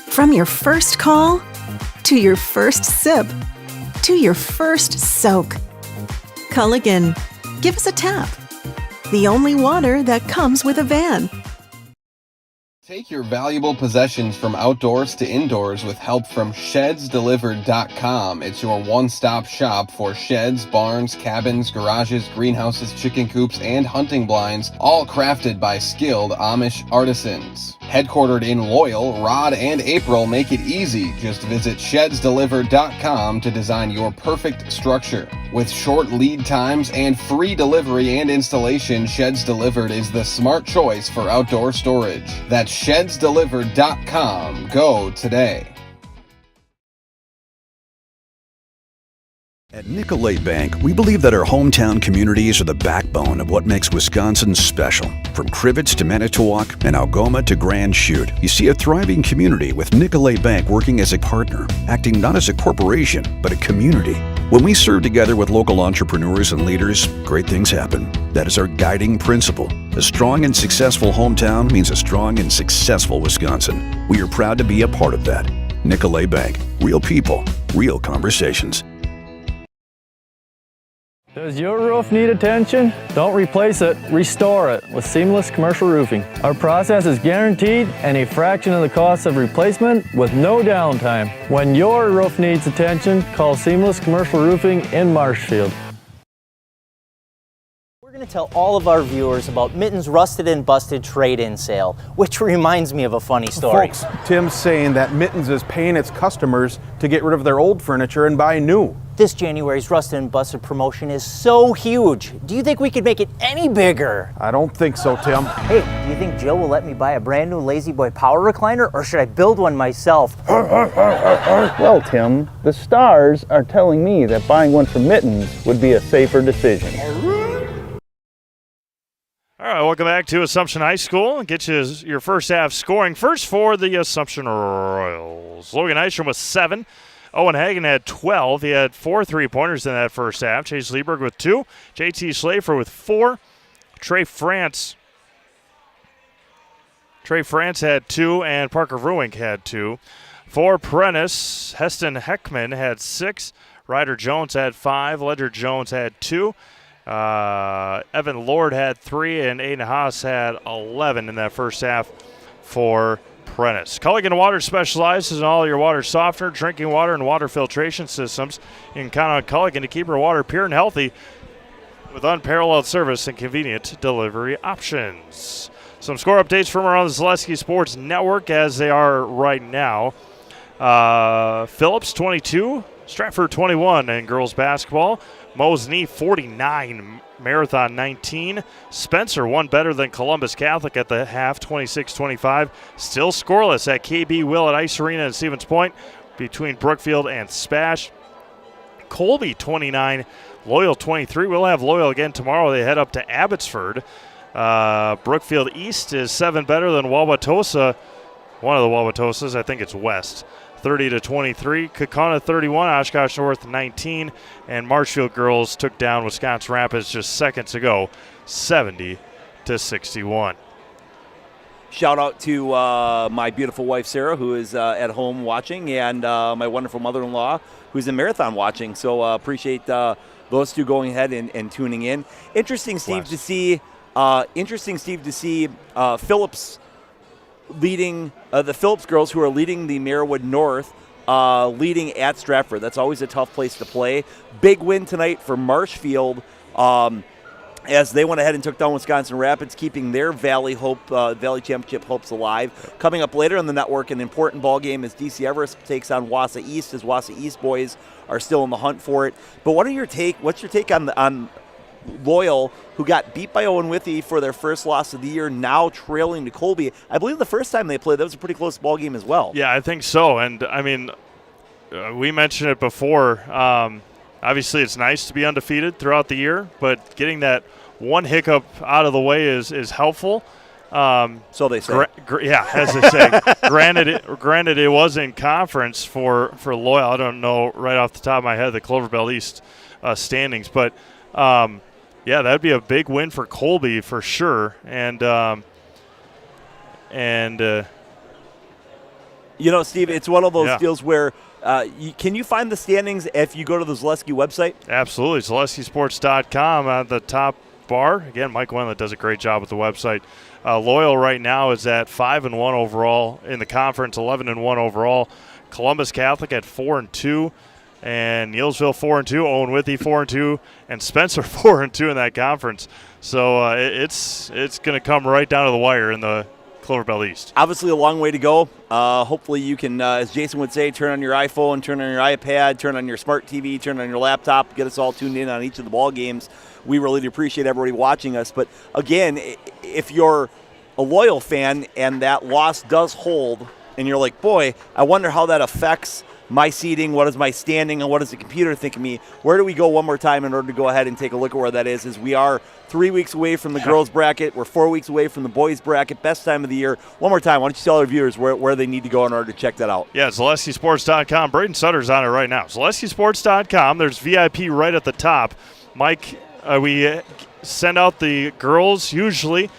From your first call, to your first sip, to your first soak. Culligan, give us a tap. The only water that comes with a van. Take your valuable possessions from outdoors to indoors with help from ShedsDelivered.com. It's your one-stop shop for sheds, barns, cabins, garages, greenhouses, chicken coops, and hunting blinds, all crafted by skilled Amish artisans. Headquartered in Loyal, Rod and April make it easy. Just visit ShedsDelivered.com to design your perfect structure. With short lead times and free delivery and installation, Sheds Delivered is the smart choice for outdoor storage. That's ShedsDelivered.com. Go today. At Nicolay Bank, we believe that our hometown communities are the backbone of what makes Wisconsin special. From Crivets to Manitowoc and Algoma to Grand Chute, you see a thriving community with Nicolay Bank working as a partner, acting not as a corporation, but a community. When we serve together with local entrepreneurs and leaders, great things happen. That is our guiding principle. A strong and successful hometown means a strong and successful Wisconsin. We are proud to be a part of that. Nicolay Bank. Real people, real conversations. Does your roof need attention? Don't replace it, restore it with Seamless Commercial Roofing. Our process is guaranteed and a fraction of the cost of replacement with no downtime. When your roof needs attention, call Seamless Commercial Roofing in Marshfield. We're going to tell all of our viewers about Mitten's Rusted and Busted trade-in sale, which reminds me of a funny story. Folks, Tim's saying that Mitten's is paying its customers to get rid of their old furniture and buy new. This January's Rusted and Busted promotion is so huge. Do you think we could make it any bigger? I don't think so, Tim. Hey, do you think Jill will let me buy a brand new Lazy Boy power recliner, or should I build one myself? Well, Tim, the stars are telling me that buying one from Mittens would be a safer decision. All right, welcome back to Assumption High School. Get you your first half scoring. First for the Assumption Royals. Logan Eistrom with 7. Owen Hagen had 12. He had 4 3-pointers in that first half. Chase Lieberg with 2. JT Schlafer with 4. Trey France had 2, and Parker Ruink had 2. For Prentice, Heston Heckman had 6. Ryder Jones had 5. Ledger Jones had 2. Evan Lord had 3, and Aiden Haas had 11 in that first half for Prentice. Culligan Water specializes in all your water softener, drinking water, and water filtration systems. You can count on Culligan to keep your water pure and healthy with unparalleled service and convenient delivery options. Some score updates from around the Zaleski Sports Network as they are right now. Phillips 22, Stratford 21 in girls basketball. Mosney 49, Marathon 19. Spencer one better than Columbus Catholic at the half, 26-25. Still scoreless at KB Will at Ice Arena and Stevens Point between Brookfield and Spash. Colby 29, Loyal 23. We'll have Loyal again tomorrow. They head up to Abbotsford. Brookfield East is 7 better than Wauwatosa. One of the Wauwatosas, I think it's West. 30-23. Kaukauna 31, Oshkosh North 19, and Marshfield girls took down Wisconsin Rapids just seconds ago, 70-61. Shout out to my beautiful wife Sarah, who is at home watching, and my wonderful mother-in-law, who's in Marathon watching. So appreciate those two going ahead and tuning in. Interesting, Steve, to see. Phillips leading the Phillips girls, who are leading the Marywood North, leading at Stratford. That's always a tough place to play. Big win tonight for Marshfield as they went ahead and took down Wisconsin Rapids, keeping their Valley Championship hopes alive. Coming up later on the network, an important ball game as DC Everest takes on Wausau East, as Wausau East boys are still in the hunt for it. But what's your take on Loyal, who got beat by Owen Withee for their first loss of the year, now trailing to Colby? I believe the first time they played, that was a pretty close ball game as well. Yeah, I think so. And, I mean, we mentioned it before. Obviously, it's nice to be undefeated throughout the year, but getting that one hiccup out of the way is helpful. So they say. As they say. Granted, it was in conference for Loyal. I don't know right off the top of my head the Clover Bell East standings, but yeah, that'd be a big win for Colby for sure. And you know, Steve, it's one of those deals where can you find the standings if you go to the Zaleski website? Absolutely. ZaleskiSports.com at the top bar. Again, Mike Wendlandt does a great job with the website. Loyal right now is at 5-1 overall in the conference, 11-1 overall. Columbus Catholic at 4-2. And Neilsville 4-2, Owen Withee 4-2, and Spencer 4-2 in that conference. So it's going to come right down to the wire in the Clover Bell East. Obviously a long way to go. Hopefully you can, as Jason would say, turn on your iPhone, turn on your iPad, turn on your smart TV, turn on your laptop, get us all tuned in on each of the ball games. We really appreciate everybody watching us. But again, if you're a Loyal fan and that loss does hold, and you're like, boy, I wonder how that affects my seating, what is my standing, and what is the computer think of me? Where do we go one more time in order to go ahead and take a look at where that is we are 3 weeks away from the girls bracket. We're 4 weeks away from the boys bracket. Best time of the year. One more time, why don't you tell our viewers where they need to go in order to check that out? Yeah, ZaleskiSports.com. Braden Sutter's on it right now. ZaleskiSports.com. There's VIP right at the top. Mike, we send out the girls, usually,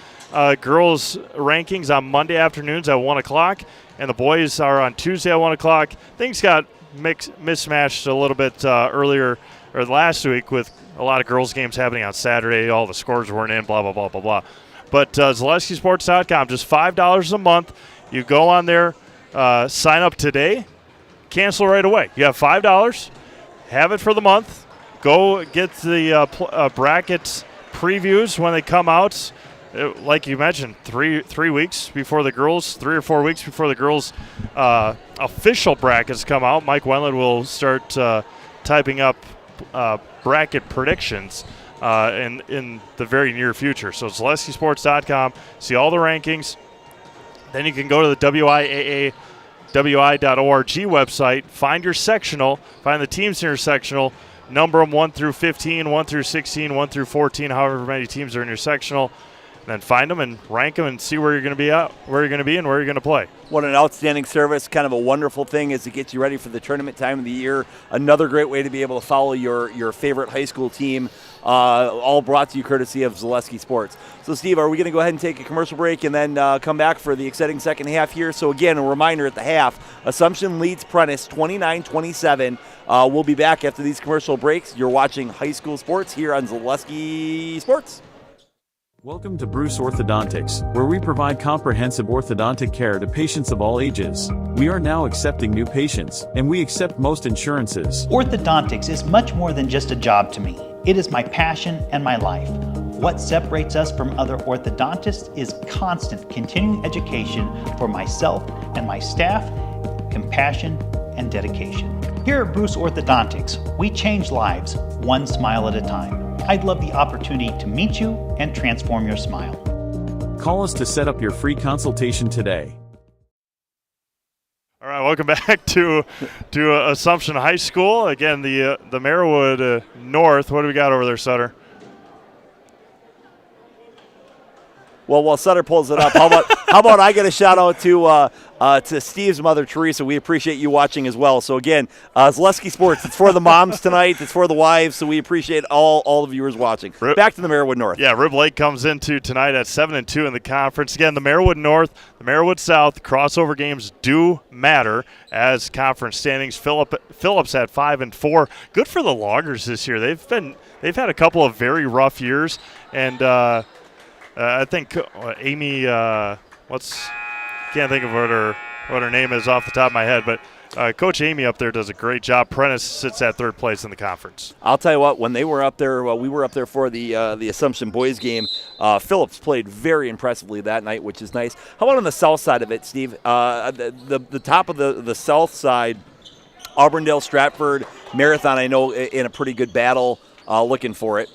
girls rankings on Monday afternoons at 1 o'clock, and the boys are on Tuesday at 1 o'clock. Things got mismatched a little bit earlier or last week with a lot of girls' games happening on Saturday. All the scores weren't in, blah, blah, blah, blah, blah. But ZaleskiSports.com, just $5 a month. You go on there, sign up today, cancel right away. You have $5, have it for the month. Go get the brackets previews when they come out. Like you mentioned, 3 weeks before the girls, 3 or 4 weeks before the girls' official brackets come out, Mike Wendland will start typing up bracket predictions in the very near future. So it's ZaleskiSports.com. See all the rankings. Then you can go to the WIAA, WI.org website, find your sectional, find the teams in your sectional, number them 1 through 15, 1 through 16, 1 through 14, however many teams are in your sectional. And then find them and rank them and see where you're going to be at, where you're going to be and where you're going to play. What an outstanding service. Kind of a wonderful thing as it gets you ready for the tournament time of the year. Another great way to be able to follow your favorite high school team, all brought to you courtesy of Zaleski Sports. So, Steve, are we going to go ahead and take a commercial break and then come back for the exciting second half here? So, again, a reminder at the half, Assumption leads Prentice 29-27. We'll be back after these commercial breaks. You're watching high school sports here on Zaleski Sports. Welcome to Bruce Orthodontics, where we provide comprehensive orthodontic care to patients of all ages. We are now accepting new patients, and we accept most insurances. Orthodontics is much more than just a job to me. It is my passion and my life. What separates us from other orthodontists is constant continuing education for myself and my staff, compassion, and dedication. Here at Bruce Orthodontics, we change lives one smile at a time. I'd love the opportunity to meet you and transform your smile. Call us to set up your free consultation today. All right, welcome back to Assumption High School. Again, the Merriwood North. What do we got over there, Sutter? Well, while Sutter pulls it up, how about I get a shout out to Steve's mother, Teresa. We appreciate you watching as well. So again, Zaleski Sports. It's for the moms tonight. It's for the wives. So we appreciate all the viewers watching. Back to the Merriwood North. Yeah, Rib Lake comes into tonight at 7-2 in the conference. Again, the Merriwood North, the Merriwood South crossover games do matter as conference standings. Phillips at 5-4. Good for the Loggers this year. They've had a couple of very rough years, and I think Amy, can't think of what her name is off the top of my head, but Coach Amy up there does a great job. Prentice sits at third place in the conference. I'll tell you what, when they were up there, we were up there for the Assumption boys game. Phillips played very impressively that night, which is nice. How about on the south side of it, Steve? The top of the south side, Auburndale, Stratford, Marathon, I know in a pretty good battle, looking for it.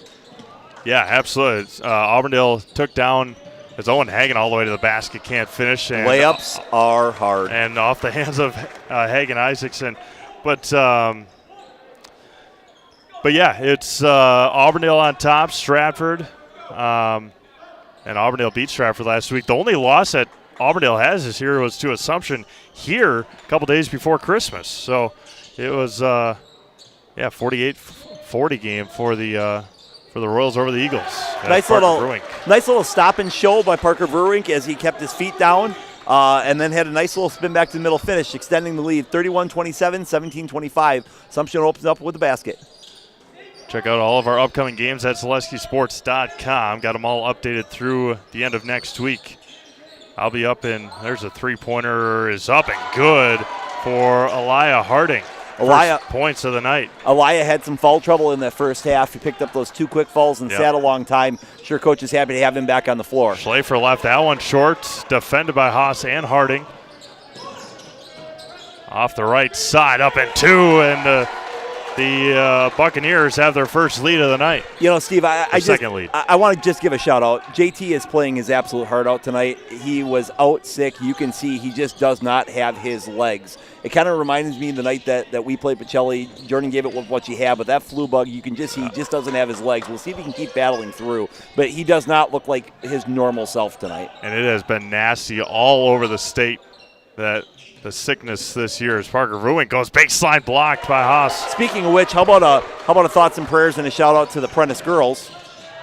Yeah, absolutely. Auburndale took down as Owen Hagen all the way to the basket, can't finish. And layups are hard. And off the hands of Hagen Isaacson. But yeah, it's Auburndale on top, Stratford. And Auburndale beat Stratford last week. The only loss that Auburndale has this year was to Assumption here a couple days before Christmas. So it was, 48-40 game for the Royals over the Eagles. Nice little stop and show by Parker Verwink as he kept his feet down and then had a nice little spin back to the middle finish, extending the lead 31-27, 17-25. Assumption opens up with the basket. Check out all of our upcoming games at ZaleskiSports.com. Got them all updated through the end of next week. I'll be up there's a three-pointer is up and good for Elijah Harding. First points of the night. Elijah had some foul trouble in that first half. He picked up those 2 quick fouls and sat a long time. Sure, coach is happy to have him back on the floor. Schlafer left that one short, defended by Haas and Harding. Off the right side, up and 2, and the Buccaneers have their first lead of the night. You know, Steve, I want to just give a shout out. JT is playing his absolute heart out tonight. He was out sick. You can see he just does not have his legs. It kind of reminds me of the night that we played Pacelli. Jordan gave it what she had, but that flu bug, you can just see he just doesn't have his legs. We'll see if he can keep battling through. But he does not look like his normal self tonight. And it has been nasty all over the state, that the sickness this year. As Parker Ruin goes baseline blocked by Haas. Speaking of which, how about a thoughts and prayers and a shout out to the Prentice girls?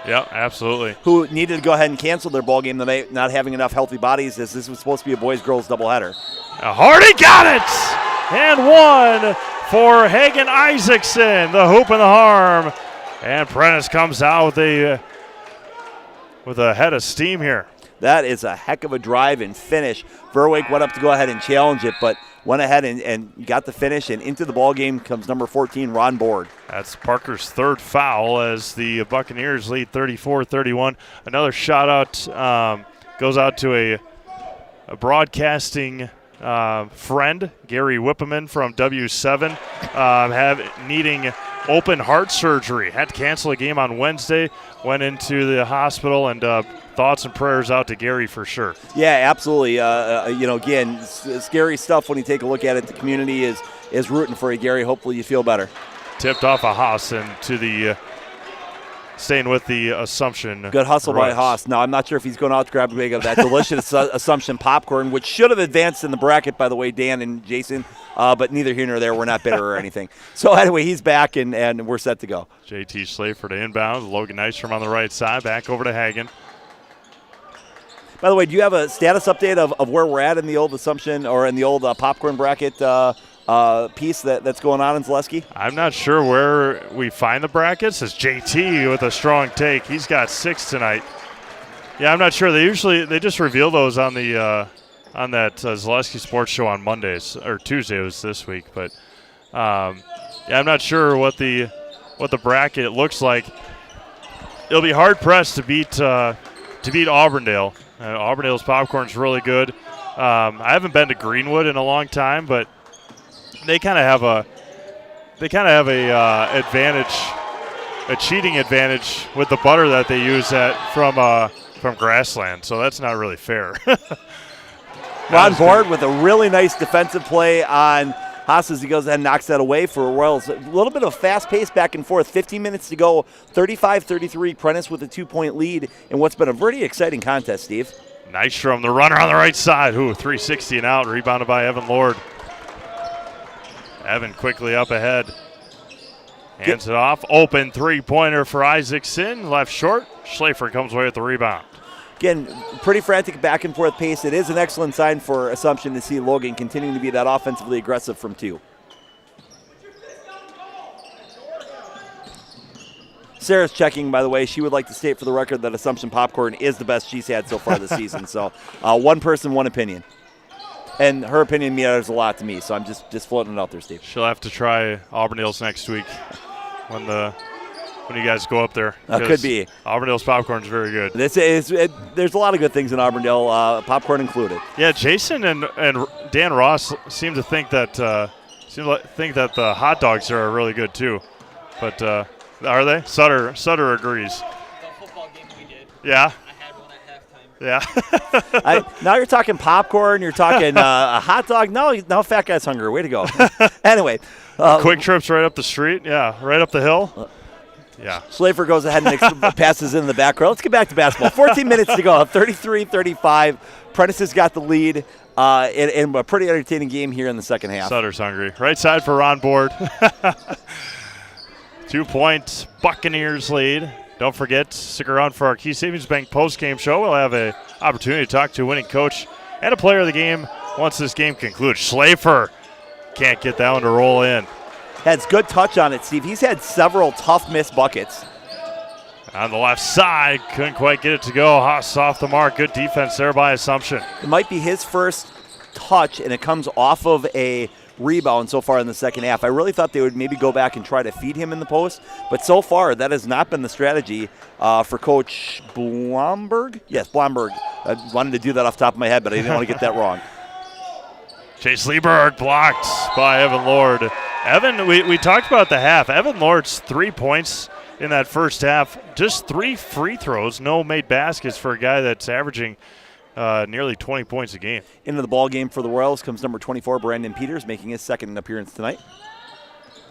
Yeah, absolutely. Who needed to go ahead and cancel their ball game tonight, not having enough healthy bodies, as this was supposed to be a boys-girls doubleheader. Hardy got it! And one for Hagen Isaacson, the hoop and the harm. And Prentice comes out with a head of steam here. That is a heck of a drive and finish. Verwijk went up to go ahead and challenge it, but went ahead and got the finish, and into the ball game comes number 14, Ron Board. That's Parker's third foul as the Buccaneers lead 34-31. Another shout out goes out to a broadcasting friend, Gary Whippeman from W7, needing open heart surgery. Had to cancel a game on Wednesday, went into the hospital, and thoughts and prayers out to Gary for sure. Yeah, absolutely. Again, scary stuff when you take a look at it. The community is rooting for you, Gary. Hopefully you feel better. Tipped off a Haas and to the staying with the Assumption. Good hustle by Haas. Now, I'm not sure if he's going out to grab a bag of that delicious Assumption popcorn, which should have advanced in the bracket, by the way, Dan and Jason. But neither here nor there. We're not bitter or anything. So, anyway, he's back, and we're set to go. JT Schlafer to inbound. Logan Nystrom on the right side. Back over to Hagen. By the way, do you have a status update of where we're at in the old Assumption or in the old popcorn bracket piece that's going on in Zaleski? I'm not sure where we find the brackets. It's JT with a strong take. He's got 6 tonight. Yeah, I'm not sure. They just reveal those on the on that Zaleski Sports Show on Mondays, or Tuesday was this week. But yeah, I'm not sure what the bracket looks like. It'll be hard pressed to beat Auburndale. Auburndale's popcorn is really good. I haven't been to Greenwood in a long time, but they kind of have a advantage, a cheating advantage with the butter that they use from Grassland. So that's not really fair. Ron Board with a really nice defensive play on Haas as he goes ahead and knocks that away for Royals. A little bit of fast pace back and forth. 15 minutes to go. 35-33. Prentice with a 2-point lead in what's been a pretty exciting contest, Steve. Nystrom, the runner on the right side. 360 and out. Rebounded by Evan Lord. Evan quickly up ahead. Hands it off. Open three-pointer for Isaacson. Left short. Schlafer comes away with the rebound. Again, pretty frantic back and forth pace. It is an excellent sign for Assumption to see Logan continuing to be that offensively aggressive from 2. Sarah's checking, by the way. She would like to state for the record that Assumption popcorn is the best she's had so far this season. So one person, one opinion. And her opinion matters a lot to me, so I'm just floating it out there, Steve. She'll have to try Auburndale's next week when you guys go up there. Could be. Auburndale's popcorn is very good. There's a lot of good things in Auburndale, popcorn included. Yeah, Jason and Dan Ross seem to think that the hot dogs are really good too. But are they? Sutter agrees. The football game we did. Yeah. I had one at halftime. Yeah. Now you're talking popcorn. You're talking a hot dog. Now fat guy's hungry. Way to go. Anyway. Quick trips right up the street. Yeah, right up the hill. Yeah. Schlafer goes ahead and passes in the back row. Let's get back to basketball. 14 minutes to go. 33-35. Prentice has got the lead in a pretty entertaining game here in the second half. Sutter's hungry. Right side for Ron Board. 2-point Buccaneers lead. Don't forget, stick around for our Key Savings Bank post-game show. We'll have an opportunity to talk to a winning coach and a player of the game once this game concludes. Schlafer can't get that one to roll in. Has good touch on it, Steve. He's had several tough missed buckets. On the left side, couldn't quite get it to go. Haas off the mark. Good defense there by Assumption. It might be his first touch, and it comes off of a rebound so far in the second half. I really thought they would maybe go back and try to feed him in the post, but so far that has not been the strategy for Coach Blomberg. Yes, Blomberg. I wanted to do that off the top of my head, but I didn't want to get that wrong. Chase Lieberg blocked by Evan Lord. Evan, we talked about the half. Evan Lord's 3 points in that first half. Just 3 free throws, no made baskets for a guy that's averaging nearly 20 points a game. Into the ball game for the Royals comes number 24, Brandon Peters, making his second appearance tonight.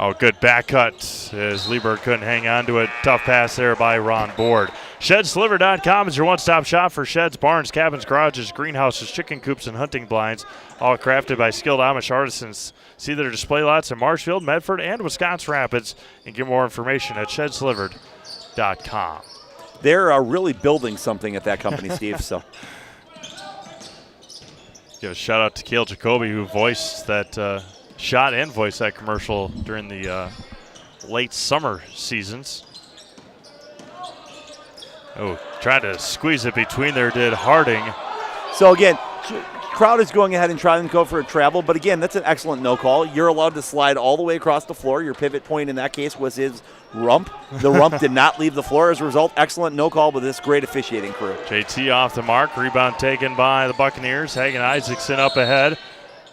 Oh, good back cut as Lieber couldn't hang on to it. Tough pass there by Ron Board. ShedsDeliver.com is your one-stop shop for sheds, barns, cabins, garages, greenhouses, chicken coops, and hunting blinds, all crafted by skilled Amish artisans. See their display lots in Marshfield, Medford, and Wisconsin Rapids, and get more information at ShedsDelivered.com. They're really building something at that company, Steve. So, give a shout-out to Cale Jacoby, who voiced that shot and voiced that commercial during the late summer seasons. Oh, tried to squeeze it between there, did Harding. So again, Crowd is going ahead and trying to go for a travel, but again, that's an excellent no call. You're allowed to slide all the way across the floor. Your pivot point in that case was his rump. The rump did not leave the floor. As a result, excellent no call with this great officiating crew. JT off the mark. Rebound taken by the Buccaneers. Hagen Isaacson up ahead.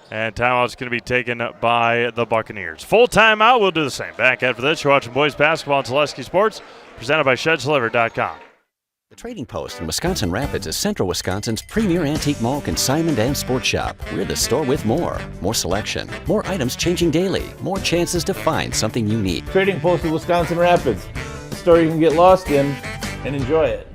And timeout's going to be taken by the Buccaneers. Full timeout. We'll do the same. Back after this, you're watching boys basketball on Zaleski Sports, presented by ShedsDelivered.com. The Trading Post in Wisconsin Rapids is Central Wisconsin's premier antique mall, consignment, and sports shop. We're the store with more. More selection, more items changing daily, more chances to find something unique. Trading Post in Wisconsin Rapids, the store you can get lost in and enjoy it.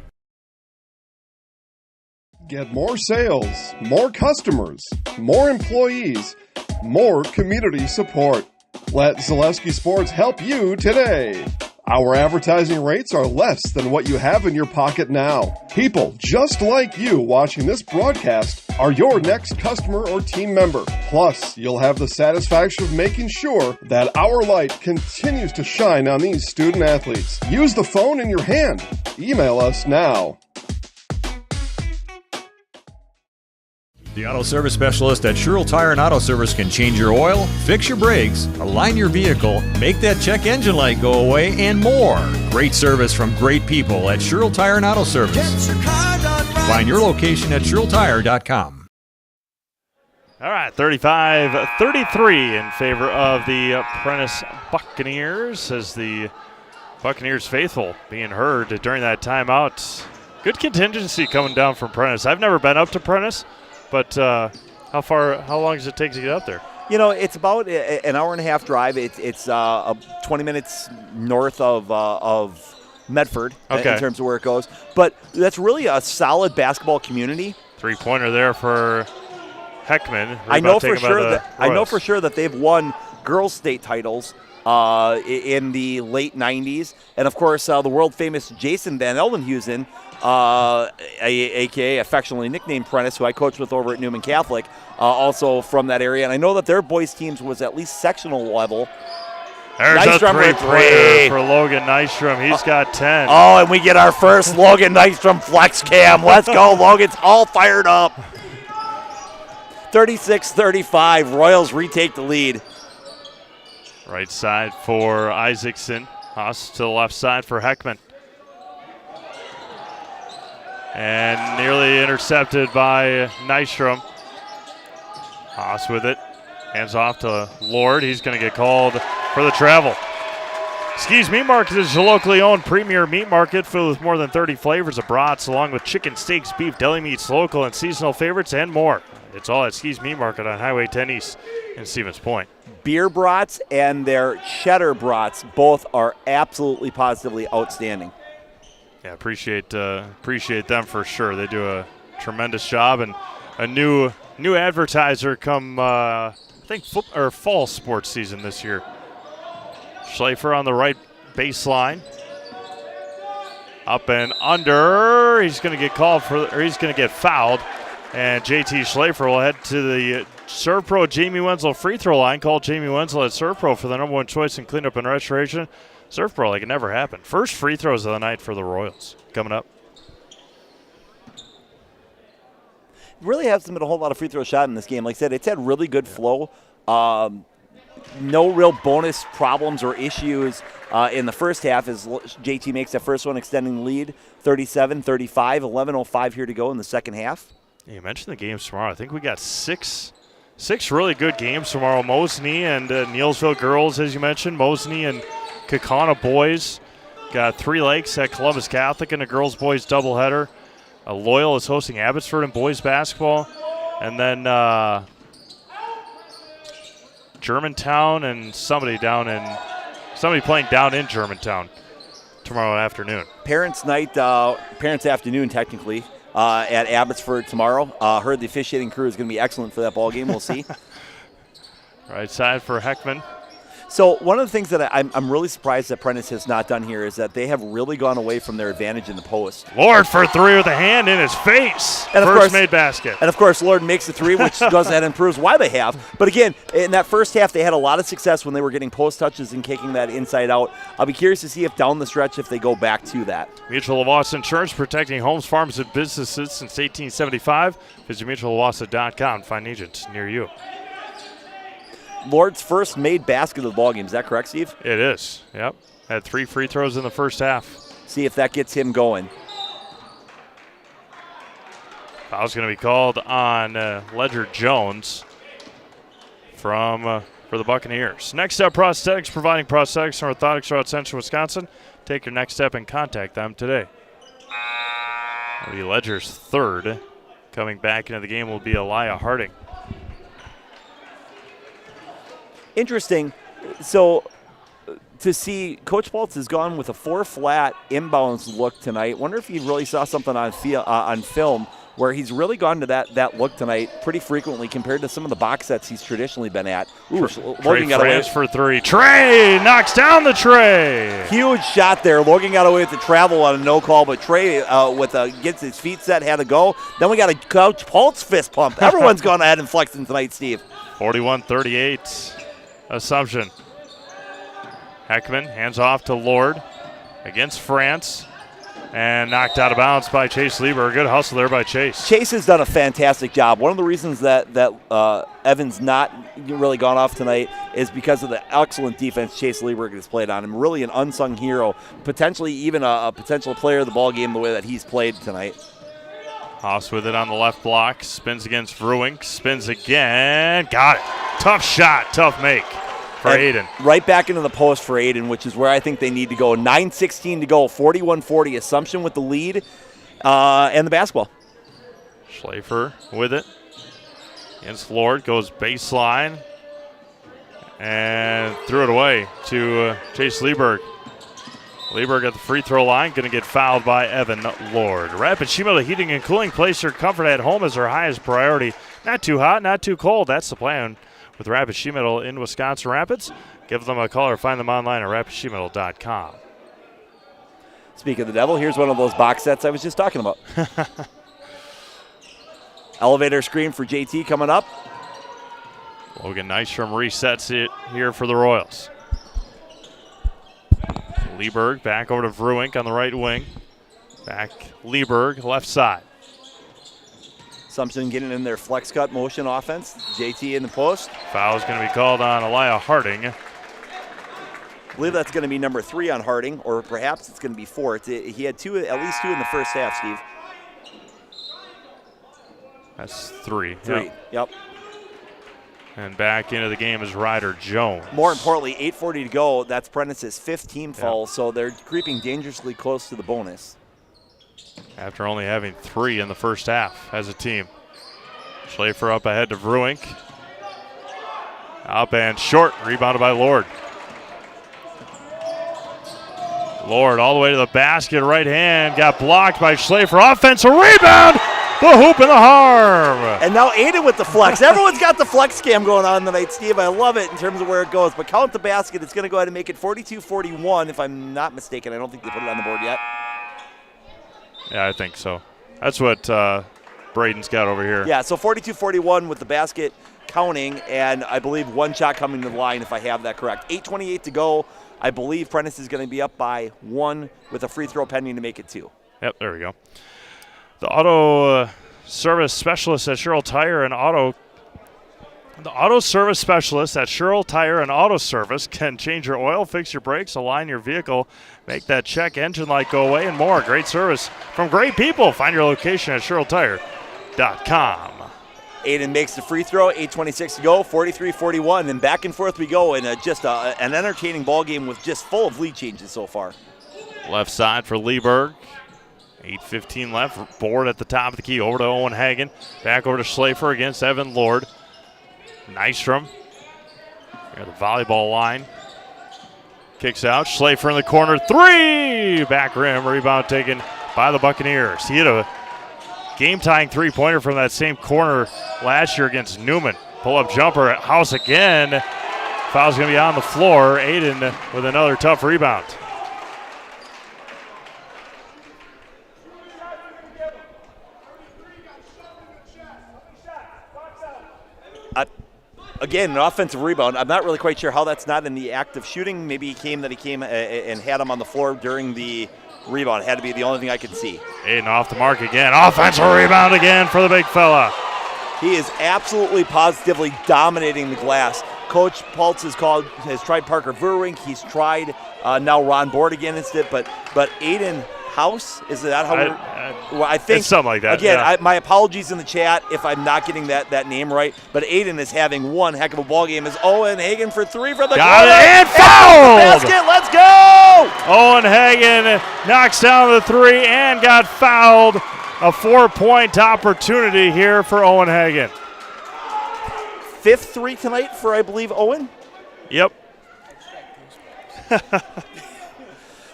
Get more sales, more customers, more employees, more community support. Let Zaleski Sports help you today. Our advertising rates are less than what you have in your pocket now. People just like you watching this broadcast are your next customer or team member. Plus, you'll have the satisfaction of making sure that our light continues to shine on these student athletes. Use the phone in your hand. Email us now. The auto service specialist at Sherrill Tire and Auto Service can change your oil, fix your brakes, align your vehicle, make that check engine light go away, and more. Great service from great people at Sherrill Tire and Auto Service. Find your location at SherrillTire.com. All right, 35-33 in favor of the Prentice Buccaneers as the Buccaneers faithful being heard during that timeout. Good contingency coming down from Prentice. I've never been up to Prentice. But how long does it take to get up there? You know, it's about an hour and a half drive. It's 20 minutes north of Medford in terms of where it goes. But that's really a solid basketball community. Three-pointer there for Heckman. I know for sure that they've won girls' state titles in the late 90s. And, of course, the world-famous Jason Van Eldenhuizen, a.k.a. affectionately nicknamed Prentice, who I coached with over at Newman Catholic, also from that area. And I know that their boys' teams was at least sectional level. There's Nystrom a three-pointer for Logan Nystrom. He's got 10. Oh, and we get our first Logan Nystrom flex cam. Let's go, Logan's all fired up. 36-35, Royals retake the lead. Right side for Isaacson. Haas to the left side for Heckman. And nearly intercepted by Nystrom. Haas with it. Hands off to Lord. He's going to get called for the travel. Skees Meat Market is your locally owned premier meat market filled with more than 30 flavors of brats, along with chicken, steaks, beef, deli meats, local and seasonal favorites, and more. It's all at Skees Meat Market on Highway 10 East in Stevens Point. Beer brats and their cheddar brats both are absolutely positively outstanding. Yeah, appreciate them for sure. They do a tremendous job, and a new advertiser come I think fall sports season this year. Schlafer on the right baseline, up and under. He's going to get he's going to get fouled, and JT Schlafer will head to the Serve Pro Jamie Wenzel free throw line. Call Jamie Wenzel at Serve Pro for the number one choice in cleanup and restoration. Serve Pro like it never happened. First free throws of the night for the Royals coming up. Really hasn't been a whole lot of free throw shot in this game. Like I said, it's had really good flow. No real bonus problems or issues in the first half as JT makes that first one, extending the lead 37-35, 11:05 here to go in the second half. Yeah, you mentioned the games tomorrow. I think we got six 6 really good games tomorrow. Mosney and Neilsville girls, as you mentioned. Mosney and Kaukauna boys. Got 3 lakes at Columbus Catholic in a girls-boys doubleheader. Loyal is hosting Abbotsford in boys basketball. And then Germantown and somebody playing down in Germantown tomorrow afternoon. Parents' night, parents' afternoon technically, at Abbotsford tomorrow. Heard the officiating crew is going to be excellent for that ball game. We'll see. Right side for Heckman. So one of the things that I'm really surprised that Prentice has not done here is that they have really gone away from their advantage in the post. Lord for 3 with a hand in his face. And First made basket. And, of course, Lord makes the 3, which goes ahead and proves why they have. But, again, in that first half, they had a lot of success when they were getting post touches and kicking that inside out. I'll be curious to see if down the stretch if they go back to that. Mutual of Wausau Insurance, protecting homes, farms, and businesses since 1875. Visit mutualofwausau.com to find agents near you. Lord's first made basket of the ballgame. Is that correct, Steve? It is, yep. Had 3 free throws in the first half. See if that gets him going. Foul's going to be called on Ledger Jones for the Buccaneers. Next Step Prosthetics, providing prosthetics and orthotics throughout central Wisconsin. Take your next step and contact them today. That'll be Ledger's 3rd. Coming back into the game will be Elia Harding. Interesting. So to see Coach Baltz has gone with a 4-flat inbounds look tonight. Wonder if he really saw something on film where he's really gone to that look tonight pretty frequently compared to some of the box sets he's traditionally been at. Ooh, Logan got away for 3. Trey knocks down the tray. Huge shot there. Logan got away with the travel on a no call, but Trey gets his feet set, had to go. Then we got a Coach Baltz fist pump. Everyone's gone ahead and flexing tonight, Steve. 41-38. Assumption. Heckman hands off to Lord against France and knocked out of bounds by Chase Lieber. Good hustle there by Chase. Chase has done a fantastic job. One of the reasons that Evan's not really gone off tonight is because of the excellent defense Chase Lieber has played on him. Really an unsung hero, potentially even a potential player of the ball game the way that he's played tonight. Haas with it on the left block, spins against Vrewink, spins again, got it. Tough shot, tough make for Aiden. Right back into the post for Aiden, which is where I think they need to go. 9:16 to go, 41-40. Assumption with the lead and the basketball. Schlafer with it against Lord, goes baseline and threw it away to Chase Lieberg. Lieberg at the free throw line, going to get fouled by Evan Lord. Rapid Shimada Heating and Cooling, place your comfort at home as our highest priority. Not too hot, not too cold. That's the plan with Rapid Sheet Metal in Wisconsin Rapids. Give them a call or find them online at rapidsheetmetal.com. Speaking of the devil, here's one of those box sets I was just talking about. Elevator screen for JT coming up. Logan Nystrom resets it here for the Royals. Lieberg back over to Vrewink on the right wing. Back Lieberg, left side. Assumption getting in their flex cut motion offense. JT in the post. Foul's going to be called on Elia Harding. I believe that's going to be number 3 on Harding, or perhaps it's going to be 4. He had at least 2 in the first half, Steve. That's 3. 3, yep. And back into the game is Ryder Jones. More importantly, 8:40 to go. That's Prentice's 5th team foul, so they're creeping dangerously close to the bonus. After only having 3 in the first half as a team. Schlafer up ahead to Vrewink. Up and short, rebounded by Lord. Lord all the way to the basket, right hand, got blocked by Schlafer. Offensive rebound! The hoop and the harm. And now Aiden with the flex. Everyone's got the flex scam going on tonight, Steve. I love it in terms of where it goes. But count the basket. It's going to go ahead and make it 42-41, if I'm not mistaken. I don't think they put it on the board yet. Yeah, I think so. That's what Braden's got over here. Yeah, so 42-41 with the basket counting, and I believe 1 shot coming to the line, if I have that correct. 8:28 to go. I believe Prentice is going to be up by 1 with a free throw pending to make it 2. Yep, there we go. The auto service specialist at Sherrill Tire and Auto Service can change your oil, fix your brakes, align your vehicle, make that check engine light go away, and more. Great service from great people. Find your location at SherrillTire.com. Aiden makes the free throw, 8:26 to go, 43-41, and back and forth we go in just an entertaining ball game with just full of lead changes so far. Left side for Lieberg. 8:15 left. Board at the top of the key. Over to Owen Hagen. Back over to Schlafer against Evan Lord. Nystrom. Here the volleyball line. Kicks out. Schlafer in the corner. 3! Back rim. Rebound taken by the Buccaneers. He hit a game-tying three-pointer from that same corner last year against Newman. Pull-up jumper at House again. Foul's going to be on the floor. Aiden with another tough rebound. Again, an offensive rebound. I'm not really quite sure how that's not in the act of shooting. Maybe he came and had him on the floor during the rebound. It had to be the only thing I could see. Aiden off the mark again. Offensive rebound again for the big fella. He is absolutely positively dominating the glass. Coach Paltz has tried Parker Verwink. He's tried now Ron Board against it, but Aiden House, is that how I think it's something like that. Again, yeah. my apologies in the chat if I'm not getting that name right, but Aiden is having one heck of a ball game. Is Owen Hagen for 3 from the Got corner. it and fouled! Basket, let's go! Owen Hagen knocks down the 3 and got fouled. A 4-point opportunity here for Owen Hagen. 5th 3 tonight for, I believe, Owen? Yep.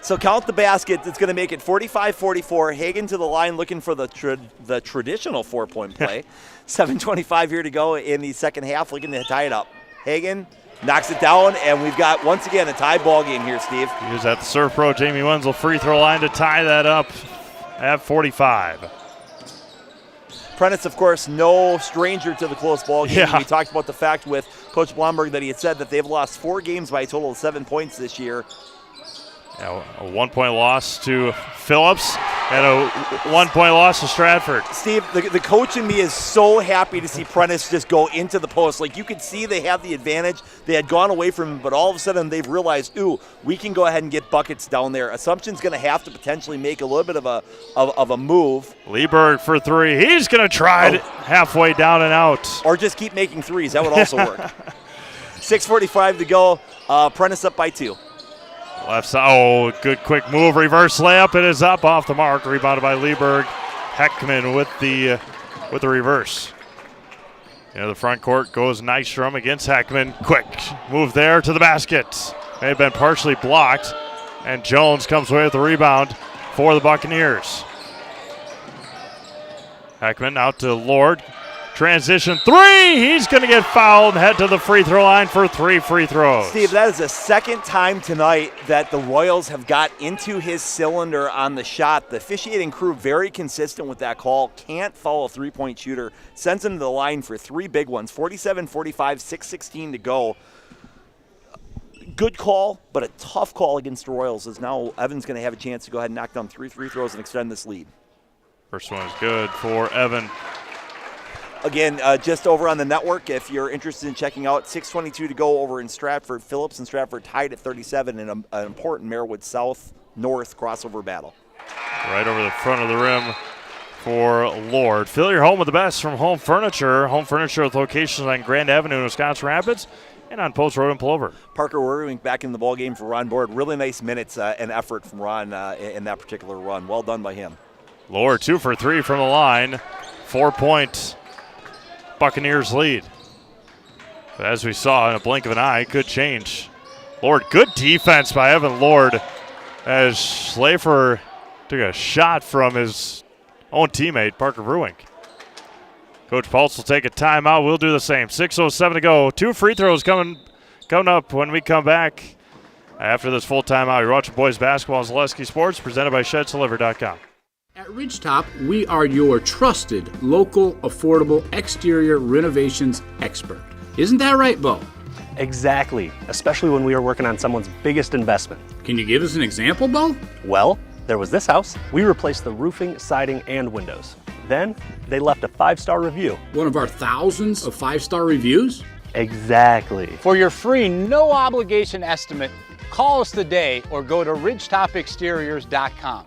So count the basket. It's going to make it 45-44. Hagen to the line looking for the traditional 4-point play. 7:25 here to go in the second half, looking to tie it up. Hagen knocks it down, and we've got, once again, a tie ball game here, Steve. He was at the Surf Pro Jamie Wenzel free throw line to tie that up at 45. Prentice, of course, no stranger to the close ball game. Yeah. We talked about the fact with Coach Blomberg that he had said that they've lost 4 games by a total of 7 points this year. Yeah, a 1-point loss to Phillips and a 1-point loss to Stratford. Steve, the coach in me is so happy to see Prentice just go into the post. Like, you could see they have the advantage. They had gone away from him, but all of a sudden they've realized, ooh, we can go ahead and get buckets down there. Assumption's going to have to potentially make a little bit of a move. Lieberg for 3. He's going to try it halfway down and out. Or just keep making threes. That would also work. 6:45 to go. Prentice up by 2. Left side, good quick move, reverse layup. It is up off the mark, rebounded by Lieberg. Heckman with the reverse. The front court goes Nystrom against Heckman. Quick move there to the basket. May have been partially blocked, and Jones comes away with the rebound for the Buccaneers. Heckman out to Lord. Transition 3. He's going to get fouled and head to the free throw line for 3 free throws. Steve, that is the second time tonight that the Royals have got into his cylinder on the shot. The officiating crew very consistent with that call. Can't foul a 3-point shooter. Sends him to the line for 3 big ones. 47-45, 6:16 to go. Good call, but a tough call against the Royals, as now Evan's going to have a chance to go ahead and knock down 3 free throws and extend this lead. First one is good for Evan. Again, just over on the network, if you're interested in checking out, 6:22 to go over in Stratford. Phillips and Stratford tied at 37 in an important Marewood South-North crossover battle. Right over the front of the rim for Lord. Fill your home with the best from Home Furniture. Home Furniture with locations on Grand Avenue in Wisconsin Rapids and on Post Road in Plover. Parker Werwink back in the ballgame for Ron Board. Really nice minutes and effort from Ron in that particular run. Well done by him. Lord 2 for 3 from the line. 4-point Buccaneers lead. But as we saw, in a blink of an eye, it could change. Lord, good defense by Evan Lord as Schlafer took a shot from his own teammate, Parker Verwink. Coach Pulse will take a timeout. We'll do the same. 6:07 to go. 2 free throws coming up when we come back after this full timeout. You're watching boys basketball on Zaleski Sports, presented by ShedsDeliver.com. At Ridgetop, we are your trusted, local, affordable exterior renovations expert. Isn't that right, Bo? Exactly, especially when we are working on someone's biggest investment. Can you give us an example, Bo? Well, there was this house. We replaced the roofing, siding, and windows. Then, they left a 5-star review. One of our thousands of 5-star reviews? Exactly. For your free, no-obligation estimate, call us today or go to ridgetopexteriors.com.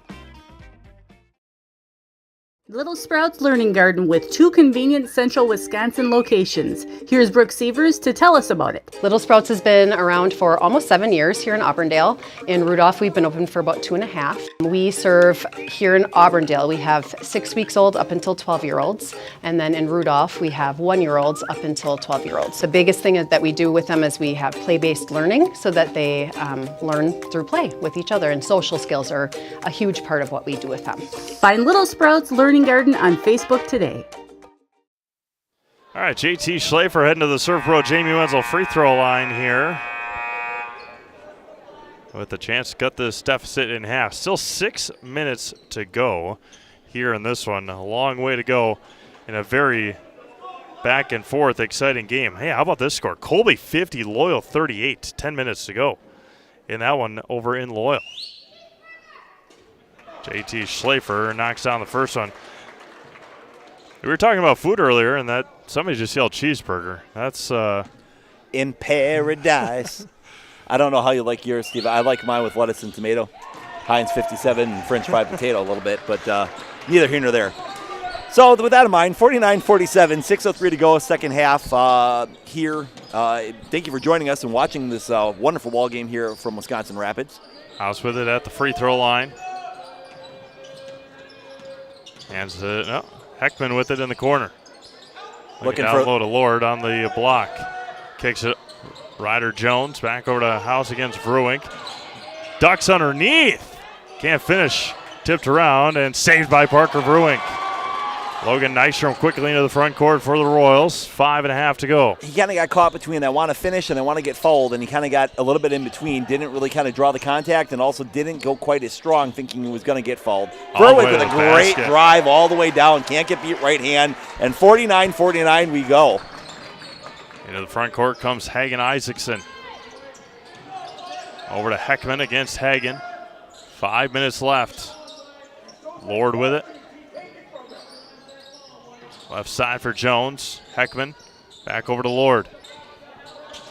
Little Sprouts Learning Garden with 2 convenient central Wisconsin locations. Here's Brooke Sievers to tell us about it. Little Sprouts has been around for almost 7 years here in Auburndale. In Rudolph, we've been open for about 2.5. We serve here in Auburndale, we have 6 weeks old up until 12-year-olds. And then in Rudolph, we have 1-year-olds up until 12-year-olds. The biggest thing that we do with them is we have play-based learning so that they learn through play with each other. And social skills are a huge part of what we do with them. Find Little Sprouts Learning Garden on Facebook today. All right, JT Schlafer heading to the Surf Pro Jamie Wenzel free throw line here with a chance to cut this deficit in half. Still 6 minutes to go here in this one. A long way to go in a very back and forth exciting game. Hey, how about this score? Colby 50, Loyal 38. 10 minutes to go in that one over in Loyal. JT Schlafer knocks down the first one. We were talking about food earlier, and that somebody just yelled cheeseburger. That's in paradise. I don't know how you like yours, Steve. I like mine with lettuce and tomato. Heinz 57 and French fried potato a little bit, but neither here nor there. So with that in mind, 49-47, 6:03 to go, second half here. Thank you for joining us and watching this wonderful ball game here from Wisconsin Rapids. House with it at the free throw line. Hands it, no, Heckman with it in the corner. Looking down for low to Lord on the block. Kicks it, Ryder Jones back over to House against Bruink. Ducks underneath. Can't finish. Tipped around and saved by Parker Bruink. Logan Nystrom quickly into the front court for the Royals. 5.5 to go. He kind of got caught between I want to finish and I want to get fouled, and he kind of got a little bit in between. Didn't really kind of draw the contact and also didn't go quite as strong thinking he was going to get fouled. Berwick with a great drive all the way down. Can't get beat right hand. And 49-49 we go. Into the front court comes Hagen Isaacson. Over to Heckman against Hagen. 5 minutes left. Lord with it. Left side for Jones. Heckman back over to Lord.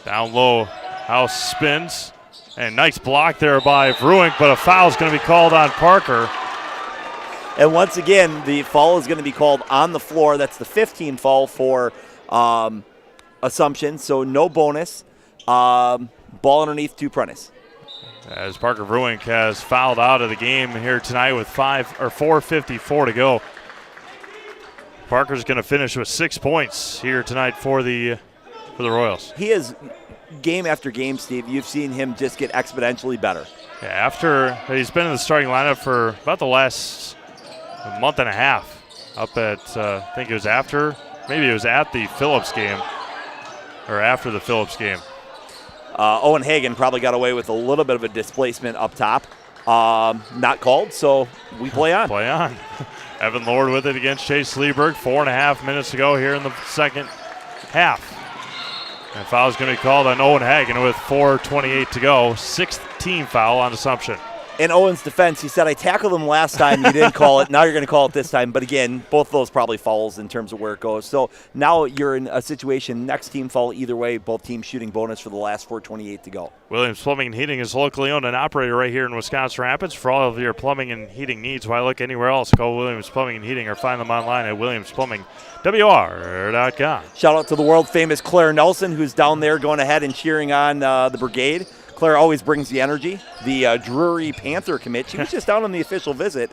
Down low. House spins. And nice block there by Bruink, but a foul is going to be called on Parker. And once again, the foul is going to be called on the floor. That's the 15 foul for Assumption, so no bonus. Ball underneath to Prentice. As Parker Bruink has fouled out of the game here tonight with 4:54 to go. Parker's going to finish with 6 points here tonight for the Royals. He is, game after game, Steve, you've seen him just get exponentially better. Yeah, after he's been in the starting lineup for about the last month and a half. Up at, I think it was after, maybe it was at the Phillips game, or after the Phillips game. Owen Hagen probably got away with a little bit of a displacement up top. Not called, so we play on. Play on. Evan Lord with it against Chase Sleeberg. 4.5 minutes to go here in the second half. And foul is going to be called on Owen Hagen with 4:28 to go. 6th team foul on Assumption. In Owen's defense, he said, I tackled him last time. You didn't call it. Now you're going to call it this time. But again, both of those probably fouls in terms of where it goes. So now you're in a situation, next team foul either way. Both teams shooting bonus for the last 4:28 to go. Williams Plumbing and Heating is locally owned and operated right here in Wisconsin Rapids. For all of your plumbing and heating needs, why look anywhere else? Call Williams Plumbing and Heating or find them online at WilliamsPlumbingWR.com. Shout out to the world-famous Claire Nelson, who's down there going ahead and cheering on the brigade. Claire always brings the energy. The Drury Panther commit. She was just down on the official visit.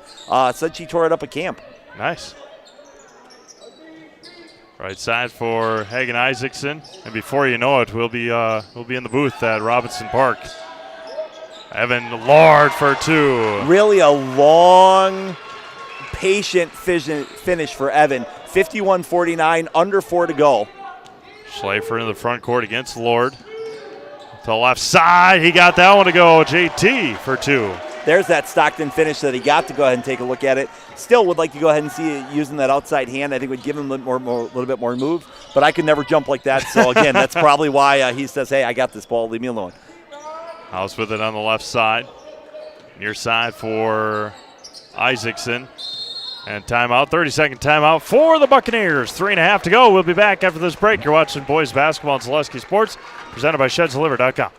Said she tore it up at camp. Nice. Right side for Hagen Isaacson, and before you know it, we'll be in the booth at Robinson Park. Evan Lord for 2. Really a long, patient finish for Evan. 51-49, under 4 to go. Schlafer in the front court against Lord. To the left side, he got that one to go. JT for 2. There's that Stockton finish that he got to go ahead and take a look at it. Still would like to go ahead and see it using that outside hand. I think would give him a little bit more move, but I could never jump like that. So again, that's probably why he says, hey, I got this ball, leave me alone. House with it on the left side. Near side for Isaacson. And timeout, 30-second timeout for the Buccaneers. 3.5 to go. We'll be back after this break. You're watching boys basketball on Zaleski Sports, presented by ShedsDeliver.com.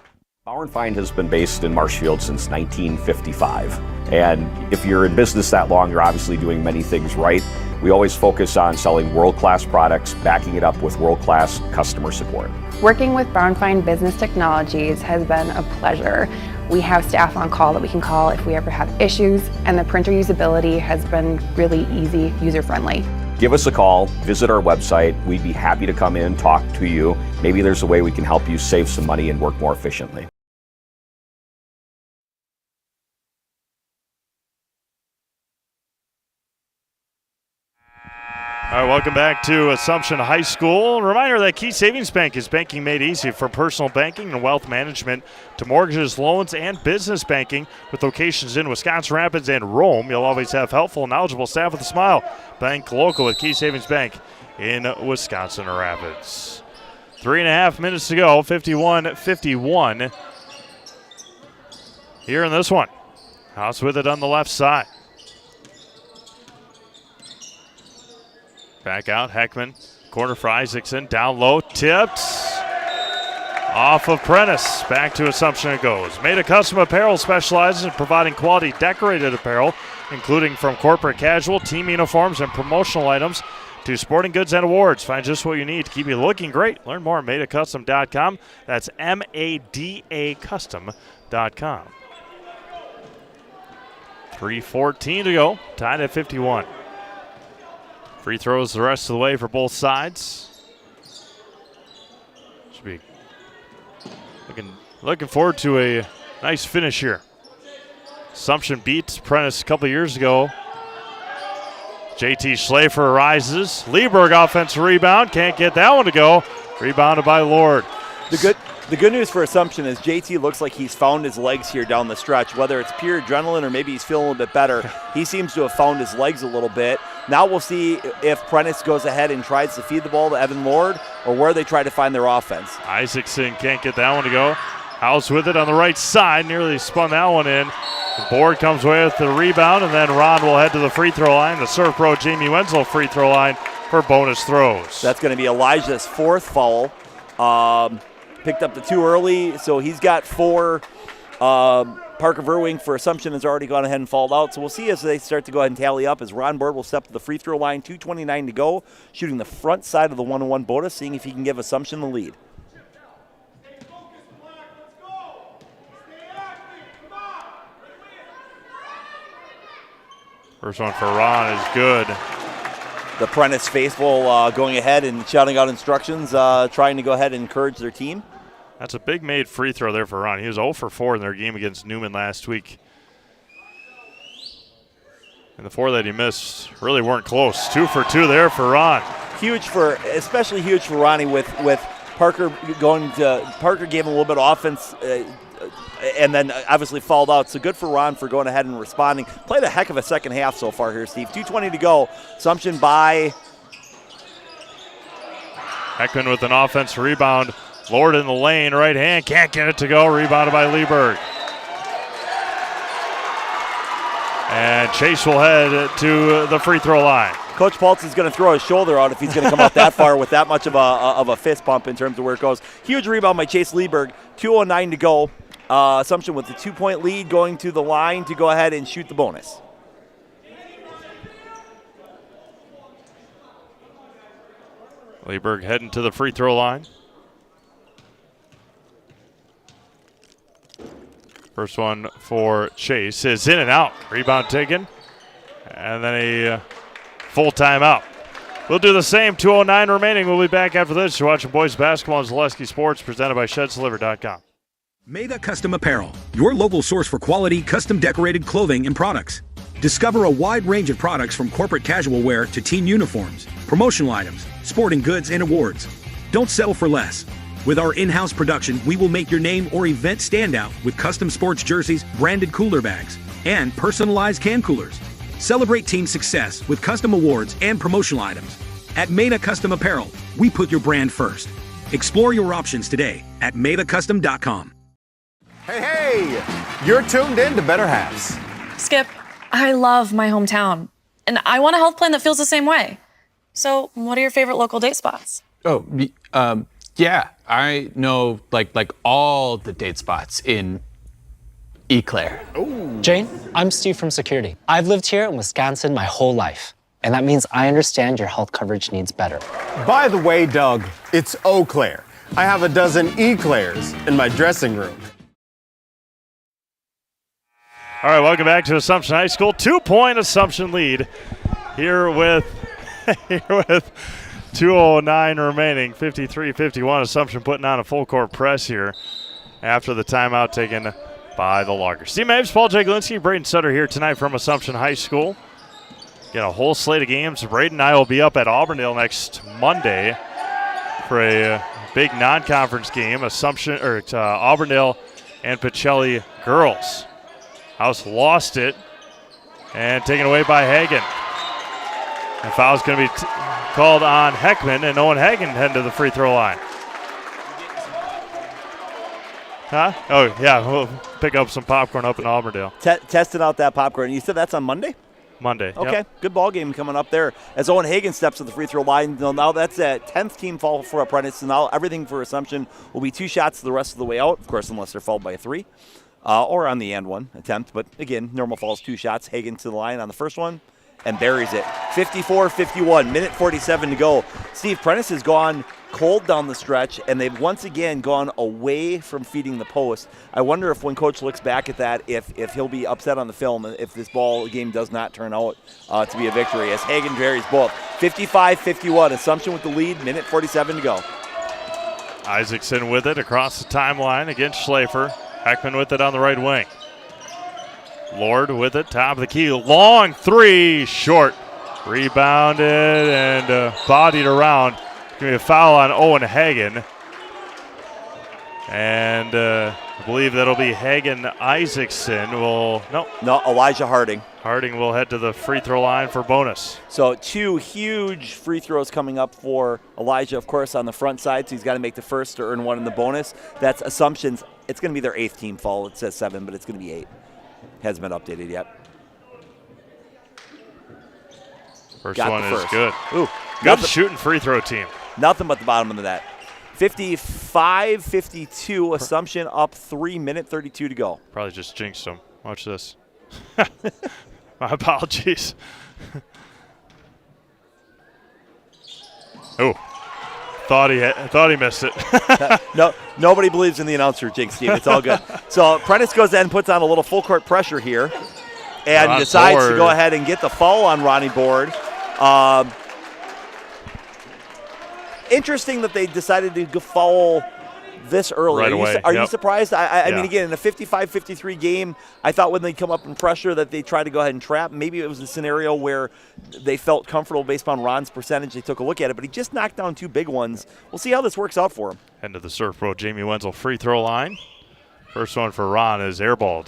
Bauer & Fine has been based in Marshfield since 1955. And if you're in business that long, you're obviously doing many things right. We always focus on selling world-class products, backing it up with world-class customer support. Working with Brown Fine Business Technologies has been a pleasure. We have staff on call that we can call if we ever have issues, and the printer usability has been really easy, user-friendly. Give us a call, visit our website. We'd be happy to come in, talk to you. Maybe there's a way we can help you save some money and work more efficiently. All right, welcome back to Assumption High School. Reminder that Key Savings Bank is banking made easy for personal banking and wealth management to mortgages, loans, and business banking with locations in Wisconsin Rapids and Rome. You'll always have helpful, knowledgeable staff with a smile. Bank local with Key Savings Bank in Wisconsin Rapids. 3.5 minutes to go, 51-51 here in this one. House with it on the left side. Back out, Heckman. Corner for Isaacson. Down low, tipped. Off of Prentice. Back to Assumption it goes. Made a Custom Apparel specializes in providing quality decorated apparel, including from corporate casual, team uniforms, and promotional items to sporting goods and awards. Find just what you need to keep you looking great. Learn more at madeacustom.com. That's MADA custom.com. 3:14 to go. Tied at 51. Free throws the rest of the way for both sides. Should be looking forward to a nice finish here. Assumption beat Prentice a couple years ago. JT Schlafer rises. Lieberg offensive rebound. Can't get that one to go. Rebounded by Lord. The good news for Assumption is JT looks like he's found his legs here down the stretch. Whether it's pure adrenaline or maybe he's feeling a little bit better, he seems to have found his legs a little bit. Now we'll see if Prentice goes ahead and tries to feed the ball to Evan Lord or where they try to find their offense. Isaacson can't get that one to go. House with it on the right side. Nearly spun that one in. The board comes away with the rebound, and then Ron will head to the free throw line. The Surf Pro Jamie Wenzel free throw line for bonus throws. That's going to be Elijah's fourth foul. Picked up the 2 early, so he's got 4. Parker Verwing for Assumption has already gone ahead and fouled out. So we'll see as they start to go ahead and tally up as Ron Bird will step to the free throw line, 2:29 to go, shooting the front side of the 1-on-1 bonus, seeing if he can give Assumption the lead. First one for Ron is good. The Prentice faithful going ahead and shouting out instructions, trying to go ahead and encourage their team. That's a big made free throw there for Ron. He was 0 for 4 in their game against Newman last week. And the 4 that he missed really weren't close. 2 for 2 there for Ron. Especially huge for Ronnie with Parker Parker gave him a little bit of offense and then obviously fouled out. So good for Ron for going ahead and responding. Played a heck of a second half so far here, Steve. 2:20 to go. Assumption by Heckman with an offensive rebound. Lord in the lane, right hand, can't get it to go. Rebounded by Lieberg. And Chase will head to the free throw line. Coach Paltz is going to throw his shoulder out if he's going to come out that far with that much of a fist pump in terms of where it goes. Huge rebound by Chase Lieberg. 2:09 to go. Assumption with the 2-point lead going to the line to go ahead and shoot the bonus. Lieberg heading to the free throw line. First one for Chase is in and out. Rebound taken. And then a full timeout. We'll do the same. 2:09 remaining. We'll be back after this. You're watching boys basketball on Zaleski Sports, presented by ShedsDeliver.com. Meda Custom Apparel, your local source for quality, custom decorated clothing and products. Discover a wide range of products from corporate casual wear to team uniforms, promotional items, sporting goods, and awards. Don't settle for less. With our in-house production, we will make your name or event stand out with custom sports jerseys, branded cooler bags, and personalized can coolers. Celebrate team success with custom awards and promotional items. At Meda Custom Apparel, we put your brand first. Explore your options today at MedaCustom.com. Hey, you're tuned in to Better Halves. Skip, I love my hometown, and I want a health plan that feels the same way. So, what are your favorite local date spots? Oh, yeah, I know like all the date spots in Eau Claire. Jane, I'm Steve from security. I've lived here in Wisconsin my whole life. And that means I understand your health coverage needs better. By the way, Doug, it's Eau Claire. I have a dozen Eclairs in my dressing room. All right, welcome back to Assumption High School. 2-point Assumption lead here with 2:09 remaining. 53-51. Assumption putting on a full court press here after the timeout taken by the Loggers. Steve Mapes, Paul Jaglinski, Braden Sutter here tonight from Assumption High School. Got a whole slate of games. Braden and I will be up at Auburndale next Monday for a big non-conference game. Auburndale and Pacelli girls. House lost it and taken away by Hagen. And foul's going to be called on Heckman, and Owen Hagen heading to the free throw line. Huh? Oh, yeah, we'll pick up some popcorn up in Auburndale. Testing out that popcorn. You said that's on Monday? Monday. Okay, yep. Good ball game coming up there. As Owen Hagen steps to the free throw line, now that's a 10th team foul for Prentice. So now everything for Assumption will be 2 shots the rest of the way out, of course, unless they're fouled by a 3. Or on the and one attempt. But again, normal falls 2 shots. Hagen to the line on the first one and buries it. 54-51, minute 47 to go. Steve, Prentice has gone cold down the stretch, and they've once again gone away from feeding the post. I wonder if when Coach looks back at that, if he'll be upset on the film if this ball game does not turn out to be a victory, as Hagen buries both. 55-51, Assumption with the lead, minute 47 to go. Isaacson with it across the timeline against Schlafer. Heckman with it on the right wing. Lord with it, top of the key. Long 3, short. Rebounded and bodied around. Going to be a foul on Owen Hagen. And I believe that'll be Hagen Isaacson. No, Elijah Harding. Harding will head to the free throw line for bonus. So 2 huge free throws coming up for Elijah, of course, on the front side. So he's got to make the first to earn 1 in the bonus. That's Assumption's. It's going to be their 8th team foul. It says 7, but it's going to be 8. Hasn't been updated yet. First one is good. Ooh, good shooting free throw team. Nothing but the bottom of the net. 55-52, Assumption up 3, minute 32 to go. Probably just jinxed them. Watch this. My apologies. Oh, thought he missed it. No, nobody believes in the announcer, Jinx, Steve. It's all good. So Prentice goes in and puts on a little full court pressure here, and decides to go ahead and get the foul on Ronnie Board. Interesting that they decided to foul this early. Right away. Are you surprised? I mean, again, in a 55-53 game, I thought when they come up in pressure that they try to go ahead and trap. Maybe it was a scenario where they felt comfortable based on Ron's percentage. They took a look at it, but he just knocked down 2 big ones. We'll see how this works out for him. End of the Surf Pro Jamie Wenzel free throw line. First one for Ron is airballed.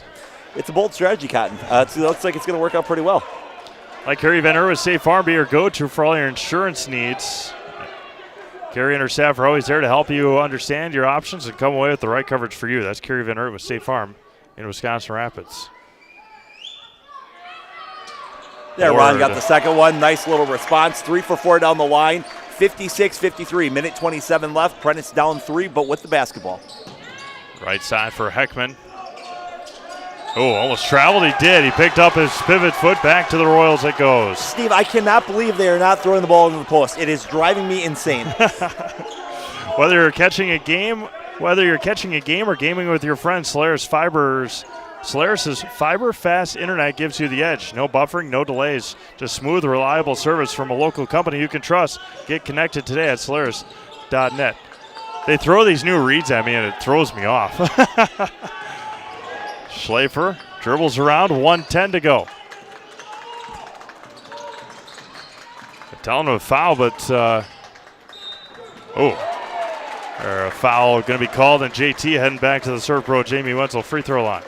It's a bold strategy, Cotton. It looks like it's going to work out pretty well. Like Kerry Van Ur with State Farm, be your go-to for all your insurance needs. Kerry and her staff are always there to help you understand your options and come away with the right coverage for you. That's Kerry Van Ur with State Farm in Wisconsin Rapids. There, Ron got the second one. Nice little response. 3 for 4 down the line. 56-53, minute 27 left. Prentice down 3, but with the basketball. Right side for Heckman. Oh, almost traveled. He did. He picked up his pivot foot. Back to the Royals it goes. Steve, I cannot believe they are not throwing the ball into the post. It is driving me insane. Whether you're catching a game or gaming with your friends, Solaris' fiber fast internet gives you the edge. No buffering, no delays. Just smooth, reliable service from a local company you can trust. Get connected today at Solaris.net. They throw these new reads at me and it throws me off. Schlafer dribbles around, 1:10 to go. They're telling him a foul, but a foul going to be called, and JT heading back to the Surf Pro Jamie Wenzel free throw line.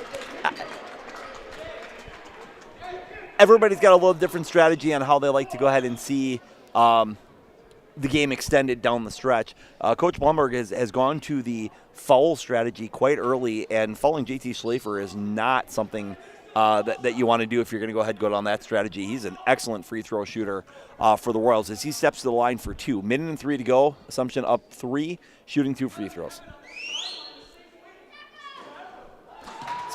Everybody's got a little different strategy on how they like to go ahead and see the game extended down the stretch. Coach Blumberg has gone to the foul strategy quite early, and fouling JT Schlafer is not something that you want to do if you're going to go ahead and go down that strategy. He's an excellent free throw shooter for the Royals as he steps to the line for 2. Minute and 3 to go. Assumption up 3, shooting 2 free throws.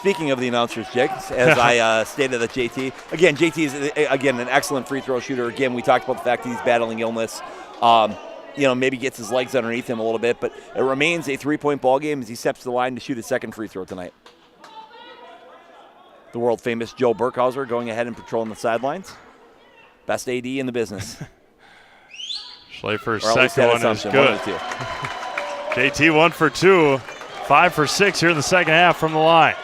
Speaking of the announcers, Jigs, as I stated that JT is, an excellent free throw shooter. Again, we talked about the fact that he's battling illness. Maybe gets his legs underneath him a little bit, but it remains a 3-point ball game as he steps to the line to shoot his second free throw tonight. The world-famous Joe Burkhauser going ahead and patrolling the sidelines. Best AD in the business. Schlafer's second one is good. JT 1 for 2, 5 for 6 here in the second half from the line.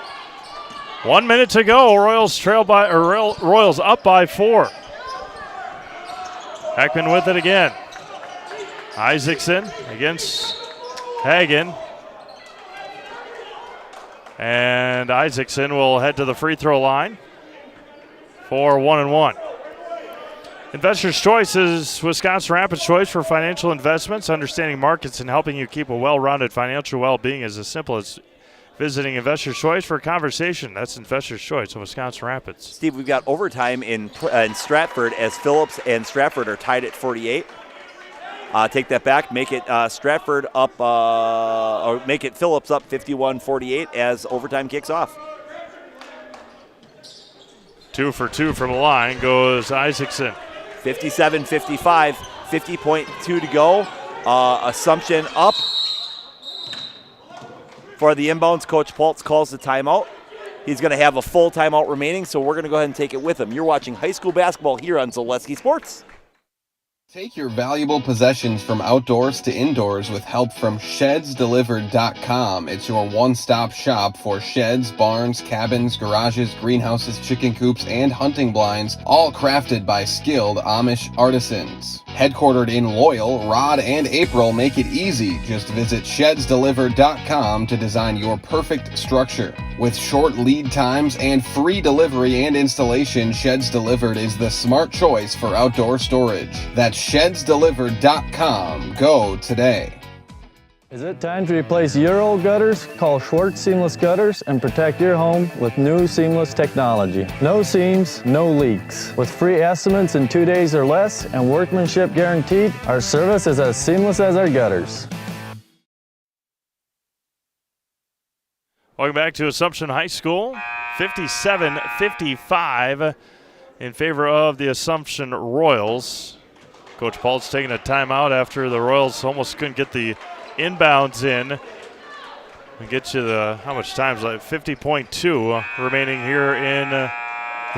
1 minute to go. Royals up by 4. Heckman with it again. Isaacson against Hagen. And Isaacson will head to the free throw line for 1-1. Investors' Choice is Wisconsin Rapids' choice for financial investments. Understanding markets and helping you keep a well-rounded financial well-being is as simple as visiting Investors' Choice for a conversation. That's Investors' Choice in Wisconsin Rapids. Steve, we've got overtime in Stratford as Phillips and Stratford are tied at 48. Take that back, make it Stratford up, or make it Phillips up 51-48 as overtime kicks off. 2 for 2 from the line goes Isaacson. 57-55, 50.2 to go. Assumption up for the inbounds. Coach Paltz calls the timeout. He's going to have a full timeout remaining, so we're going to go ahead and take it with him. You're watching high school basketball here on Zaleski Sports. Take your valuable possessions from outdoors to indoors with help from ShedsDelivered.com. It's your one-stop shop for sheds, barns, cabins, garages, greenhouses, chicken coops, and hunting blinds, all crafted by skilled Amish artisans. Headquartered in Loyal, Rod and April make it easy. Just visit ShedsDelivered.com to design your perfect structure. With short lead times and free delivery and installation, Sheds Delivered is the smart choice for outdoor storage. That's ShedsDelivered.com. Go today. Is it time to replace your old gutters? Call Schwartz Seamless Gutters and protect your home with new seamless technology. No seams, no leaks. With free estimates in 2 days or less and workmanship guaranteed, our service is as seamless as our gutters. Welcome back to Assumption High School. 57-55 in favor of the Assumption Royals. Coach Paul's taking a timeout after the Royals almost couldn't get the inbounds in. And get you the, how much time is like 50.2 remaining here in the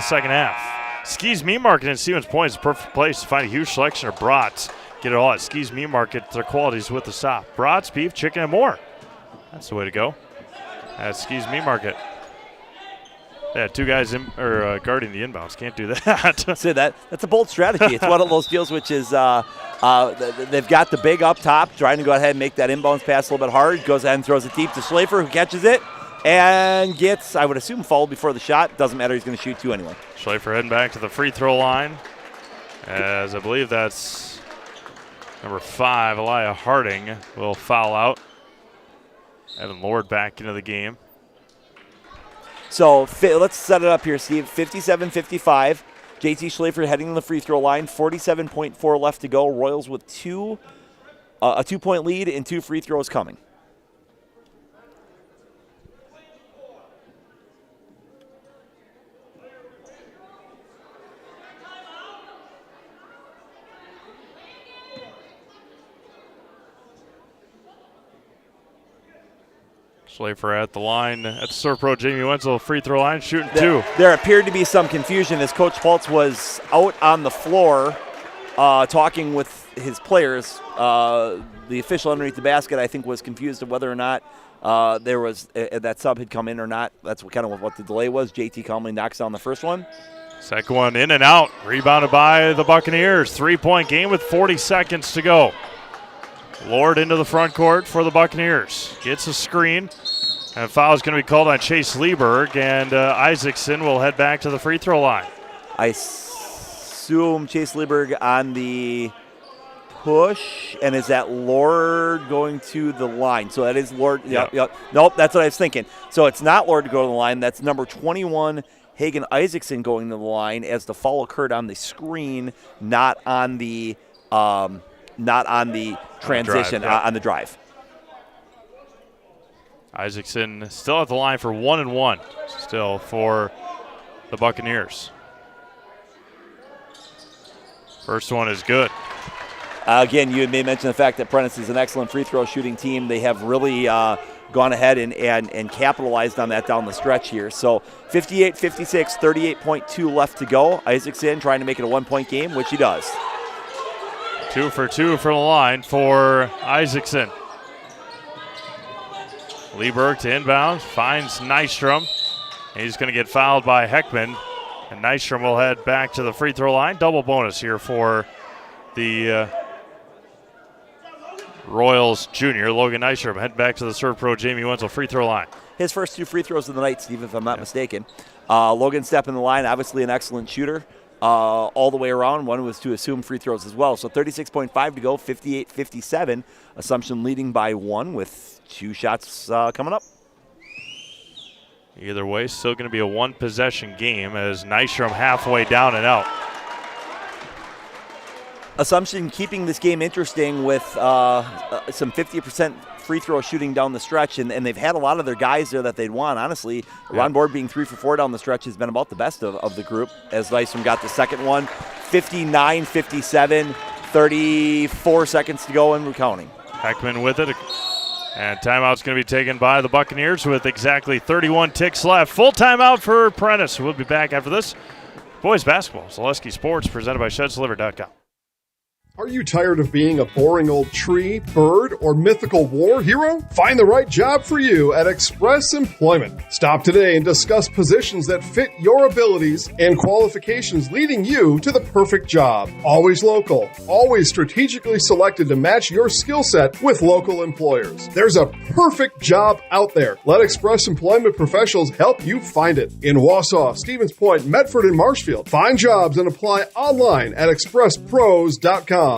second half. Skis Meat Market in Stevens Point is the perfect place to find a huge selection of brats. Get it all at Skis Meat Market. Their qualities with the stop. Brats, beef, chicken, and more. That's the way to go. At Skis Meat Market. They had 2 guys guarding the inbounds. Can't do that. Say that's a bold strategy. It's one of those deals which is they've got the big up top, trying to go ahead and make that inbounds pass a little bit hard. Goes ahead and throws it deep to Schlafer, who catches it and gets, I would assume, fouled before the shot. Doesn't matter. He's going to shoot 2 anyway. Schlafer heading back to the free throw line, as I believe that's number 5, Elijah Harding, will foul out. Evan Lord back into the game. So let's set it up here, Steve. 57-55. JT Schlafer heading to the free throw line. 47.4 left to go. Royals with a 2-point lead and 2 free throws coming. Schlafer at the line at the Surf Pro Jamie Wenzel free throw line, shooting 2. There appeared to be some confusion as Coach Paltz was out on the floor talking with his players. The official underneath the basket, I think, was confused of whether or not there was that sub had come in or not. That's kind of what the delay was. JT calmly knocks down the first one. Second one in and out, rebounded by the Buccaneers. 3-point game with 40 seconds to go. Lord into the front court for the Buccaneers. Gets a screen, and a foul is going to be called on Chase Lieberg, and Isaacson will head back to the free throw line. I assume Chase Lieberg on the push, and is that Lord going to the line? So that is Lord. Yep. Nope, that's what I was thinking. So it's not Lord to go to the line. That's number 21, Hagen Isaacson, going to the line as the foul occurred on the screen, not on the transition, on the drive. Isaacson still at the line for 1-1 still for the Buccaneers. First one is good. Again, you may mention the fact that Prentice is an excellent free throw shooting team. They have really gone ahead and capitalized on that down the stretch here. So 58-56, 38.2 left to go. Isaacson trying to make it a 1-point game, which he does. 2 for 2 from the line for Isaacson. Lieberg to inbound, finds Nystrom. He's going to get fouled by Heckman, and Nystrom will head back to the free throw line. Double bonus here for the Royals junior, Logan Nystrom. Head back to the Serve Pro Jamie Wenzel free throw line. His first 2 free throws of the night, Steve, if I'm not mistaken. Logan stepping the line, obviously an excellent shooter all the way around. One was to assume free throws as well. So 36.5 to go, 58-57. Assumption leading by 1 with 2 shots coming up. Either way, still going to be a 1-possession game as Nystrom halfway down and out. Assumption keeping this game interesting with some 50% free throw shooting down the stretch, and they've had a lot of their guys there that they'd want. Honestly, Ron Board being 3 for 4 down the stretch has been about the best of the group, as Nystrom got the second one. 59-57, 34 seconds to go, and we're counting. Heckman with it. And timeout's going to be taken by the Buccaneers with exactly 31 ticks left. Full timeout for Prentice. We'll be back after this. Boys basketball, Zaleski Sports, presented by ShedsDelivered.com. Are you tired of being a boring old tree, bird, or mythical war hero? Find the right job for you at Express Employment. Stop today and discuss positions that fit your abilities and qualifications, leading you to the perfect job. Always local, always strategically selected to match your skill set with local employers. There's a perfect job out there. Let Express Employment professionals help you find it. In Wausau, Stevens Point, Medford, and Marshfield. Find jobs and apply online at expresspros.com.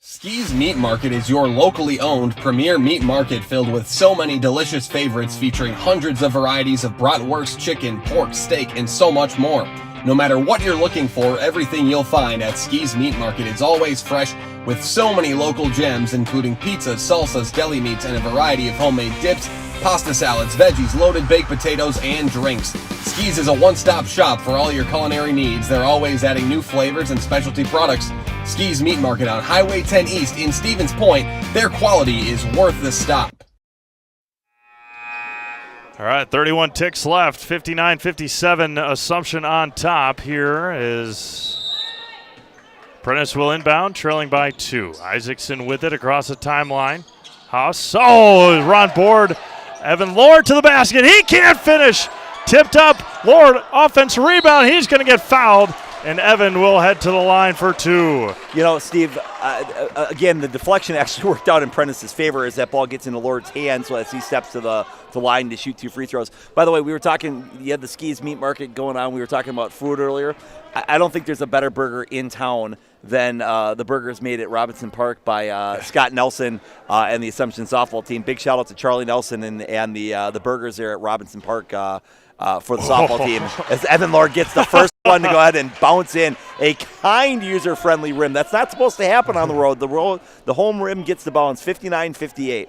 Ski's Meat Market is your locally owned premier meat market filled with so many delicious favorites featuring hundreds of varieties of bratwurst, chicken, pork, steak, and so much more. No matter what you're looking for, everything you'll find at Ski's Meat Market is always fresh with so many local gems including pizzas, salsas, deli meats, and a variety of homemade dips, pasta salads, veggies, loaded baked potatoes, and drinks. Ski's is a one-stop shop for all your culinary needs. They're always adding new flavors and specialty products. Ski's Meat Market on Highway 10 East in Stevens Point. Their quality is worth the stop. All right, 31 ticks left, 59-57, Assumption on top. Here is Prentice will inbound, trailing by 2. Isaacson with it across the timeline. Haas, Ron Board. Evan Lord to the basket. He can't finish. Tipped up. Lord, offensive rebound. He's going to get fouled. And Evan will head to the line for 2. You know, Steve, again, the deflection actually worked out in Prentice's favor as that ball gets into Lord's hand, so as he steps to the line to shoot 2 free throws. By the way, we were talking, you had the Ski's Meat Market going on. We were talking about food earlier. I don't think there's a better burger in town than the burgers made at Robinson Park by Scott Nelson and the Assumption softball team. Big shout out to Charlie Nelson and the burgers there at Robinson Park for the softball team, as Evan Lord gets the first one to go ahead and bounce in a kind user-friendly rim. That's not supposed to happen on the road. The home rim gets the bounce, 59-58.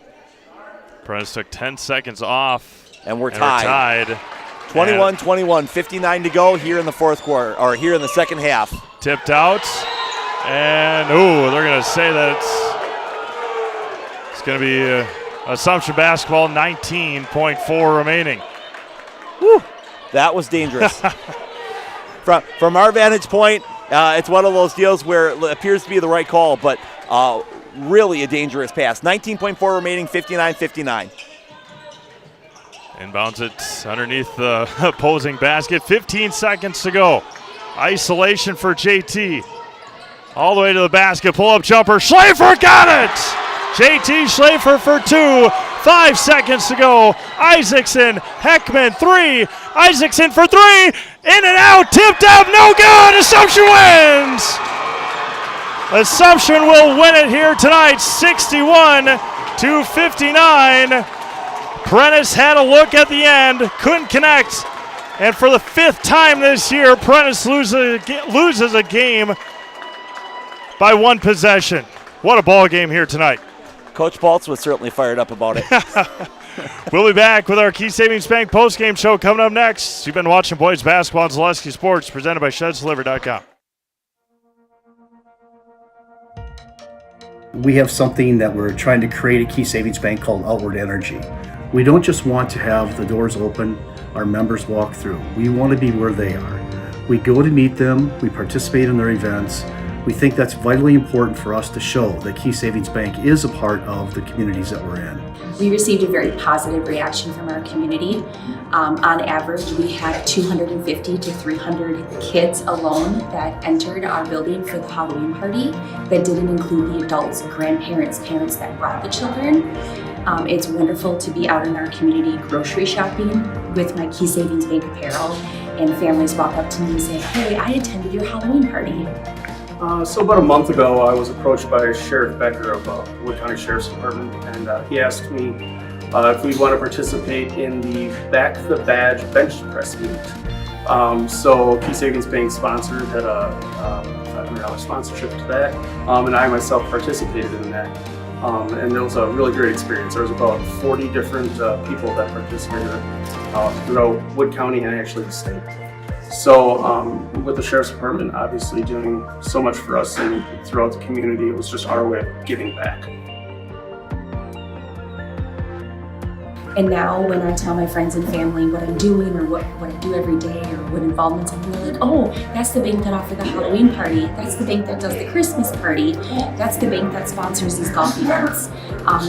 Prentice took 10 seconds off. And we're tied. 21-21, 59 to go here in the fourth quarter, or here in the second half. Tipped out, and they're going to say that it's going to be Assumption basketball, 19.4 remaining. Whew, that was dangerous. From our vantage point, it's one of those deals where it appears to be the right call, but really a dangerous pass. 19.4 remaining, 59-59. Inbounds it underneath the opposing basket. 15 seconds to go. Isolation for JT. All the way to the basket. Pull-up jumper. Schlafer got it! JT Schlafer for 2. 5 seconds to go. Isaacson, Heckman, 3. Isaacson for 3. In and out. Tipped up. No good. Assumption wins. Assumption will win it here tonight. 61-59. Prentice had a look at the end. Couldn't connect. And for the 5th time this year, Prentice loses a game by 1 possession. What a ball game here tonight. Coach Baltz was certainly fired up about it. We'll be back with our Key Savings Bank postgame show coming up next. You've been watching boys basketball on Zaleski Sports, presented by ShedsDeliver.com. We have something that we're trying to create at Key Savings Bank called Outward Energy. We don't just want to have the doors open, our members walk through. We want to be where they are. We go to meet them, we participate in their events. We think that's vitally important for us to show that Key Savings Bank is a part of the communities that we're in. We received a very positive reaction from our community. On average, we had 250 to 300 kids alone that entered our building for the Halloween party. That didn't include the adults, grandparents, parents that brought the children. It's wonderful to be out in our community grocery shopping with my Key Savings Bank apparel, and families walk up to me and say, "Hey, I attended your Halloween party." So about a month ago, I was approached by Sheriff Becker of Wood County Sheriff's Department, and he asked me if we'd want to participate in the Back the Badge bench press meet. So Key Savings Bank sponsored, had a $500 sponsorship to that, and I myself participated in that. And it was a really great experience. There was about 40 different people that participated throughout Wood County and actually the state. So with the Sheriff's Department obviously doing so much for us and throughout the community, it was just our way of giving back. And now when I tell my friends and family what I'm doing or what I do every day or what involvements I'm in, they're like, "Oh, that's the bank that offered the Halloween party. That's the bank that does the Christmas party. That's the bank that sponsors these golf events."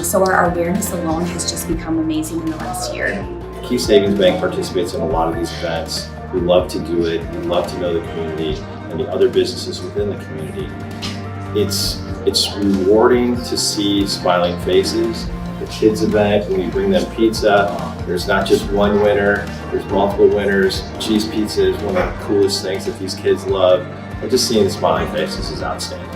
So our awareness alone has just become amazing in the last year. Key Savings Bank participates in a lot of these events. We love to do it. We love to know the community and the other businesses within the community. It's rewarding to see smiling faces. The kids event, when we bring them pizza, there's not just one winner, there's multiple winners. Cheese pizza is one of the coolest things that these kids love. And just seeing the smiling faces is outstanding.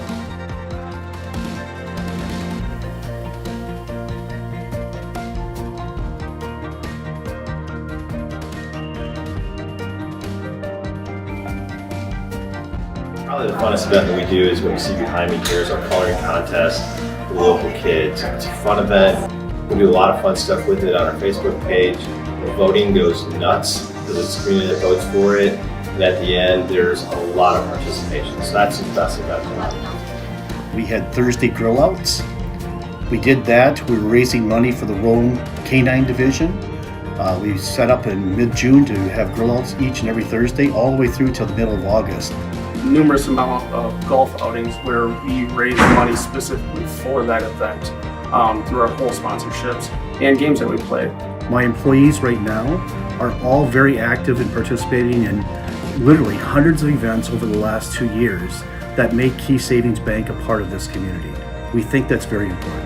Probably the funnest event that we do is what you see behind me here is our coloring contest for local kids. It's a fun event. We do a lot of fun stuff with it on our Facebook page. The voting goes nuts because it's the community that votes for it. And at the end, there's a lot of participation. So that's the best event. We had Thursday grill outs. We did that. We were raising money for the Rome Canine Division. We set up in mid-June to have grill outs each and every Thursday all the way through till the middle of August. Numerous amount of golf outings where we raise money specifically for that event through our whole sponsorships and games that we play. My employees right now are all very active in participating in literally hundreds of events over the last 2 years that make Key Savings Bank a part of this community. We think that's very important.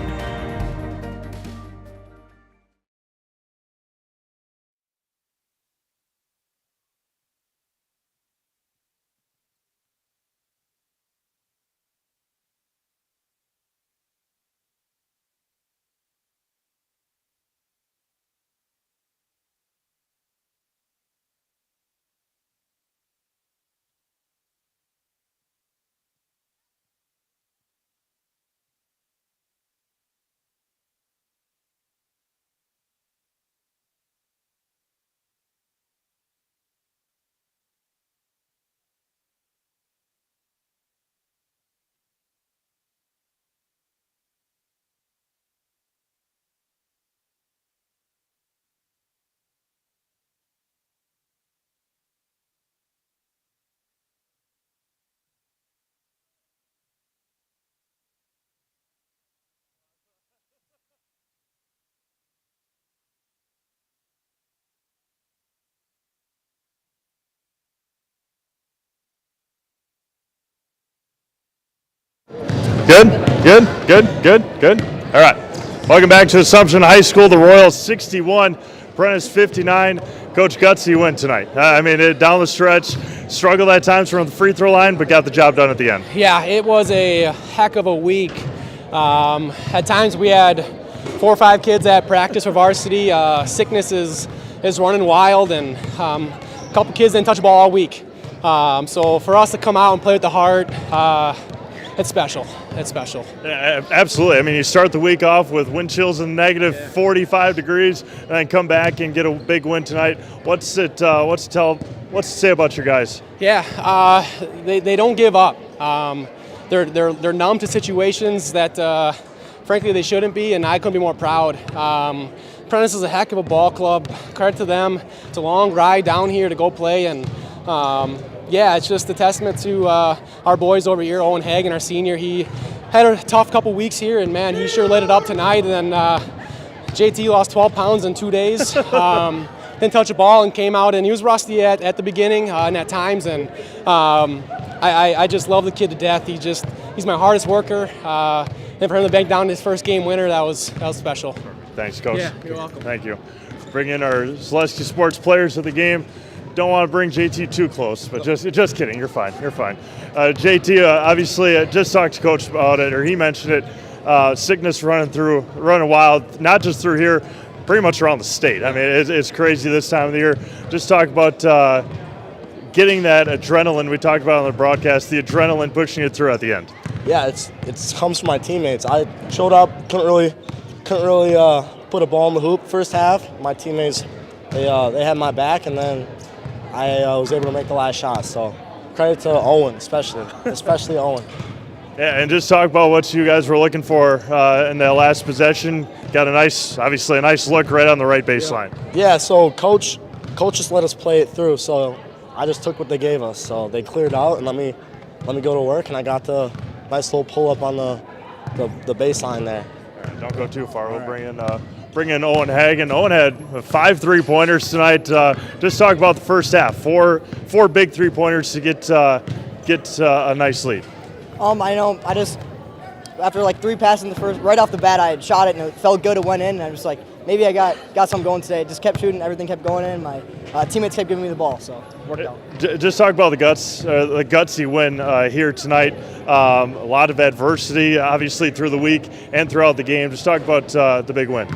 Good. All right. Welcome back to Assumption High School. The Royals 61, Prentice 59. Coach Gutsy win tonight. Down the stretch, struggled at times from the free throw line, but got the job done at the end. Yeah, it was a heck of a week. At times we had 4 or 5 kids at practice for varsity. Sickness is running wild, and a couple kids didn't touch the ball all week. So for us to come out and play with the heart, it's special. It's special. Yeah, absolutely. I mean, you start the week off with wind chills in negative 45 degrees, and then come back and get a big win tonight. What's to say about your guys? Yeah, they don't give up. They're numb to situations that, frankly, they shouldn't be, and I couldn't be more proud. Prentice is a heck of a ball club. Credit to them. It's a long ride down here to go play, and yeah, it's just a testament to our boys over here. Owen Hagen, our senior, he had a tough couple weeks here, and man, he sure lit it up tonight. And then JT lost 12 pounds in 2 days. Didn't touch a ball and came out, and he was rusty at the beginning and at times. And I just love the kid to death. He's my hardest worker. And for him to bank down his first game winner, that was special. Thanks, Coach. Yeah, you're welcome. Thank you. Bring in our Zaleski Sports players of the game. Don't want to bring JT too close, but just kidding. You're fine. You're fine. JT, obviously, just talked to Coach about it, or he mentioned it. Sickness running wild, not just through here, pretty much around the state. I mean, it's crazy this time of the year. Just talk about getting that adrenaline we talked about on the broadcast, the adrenaline pushing it through at the end. Yeah, it comes from my teammates. I showed up, couldn't really put a ball in the hoop first half. My teammates, they had my back, and then I was able to make the last shot. So credit to Owen, especially Owen. Yeah, and just talk about what you guys were looking for in that last possession. Got obviously a nice look right on the right baseline. Yeah, so coach just let us play it through. So I just took what they gave us. So they cleared out and let me go to work, and I got the nice little pull up on the baseline there. Right, don't go too far. We'll bring in Owen Hagen. Owen had 5 3-pointers tonight. Just talk about the first half. Four big 3-pointers to get a nice lead. I know. I just after like 3 passes in the first, right off the bat, I had shot it and it felt good. It went in, and I was like, maybe I got something going today. Just kept shooting, everything kept going in. My teammates kept giving me the ball, so it worked out. Just talk about the gutsy win here tonight. A lot of adversity, obviously, through the week and throughout the game. Just talk about the big win.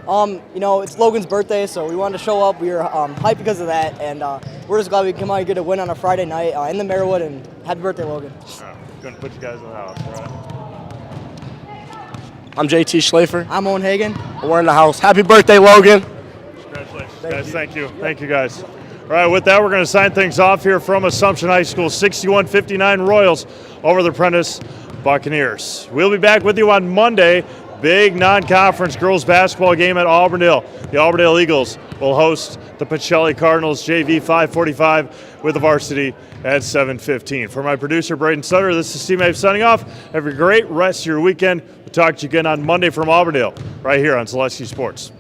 It's Logan's birthday, so we wanted to show up. We were hyped because of that, and we're just glad we came out and get a win on a Friday night in the Marywood, and happy birthday, Logan. Going to put you guys in the house, all right? I'm JT Schlafer. I'm Owen Hagen. We're in the house. Happy birthday, Logan. Congratulations, guys. Thank you. Thank you, guys. All right, with that, we're going to sign things off here from Assumption High School. 61-59 Royals over the Prentice Buccaneers. We'll be back with you on Monday. Big non-conference girls basketball game at Auburndale. The Auburndale Eagles will host the Pacelli Cardinals JV 545 with the varsity at 7:15. For my producer, Braden Sutter, this is Steve May signing off. Have a great rest of your weekend. We'll talk to you again on Monday from Auburndale right here on Zaleski Sports.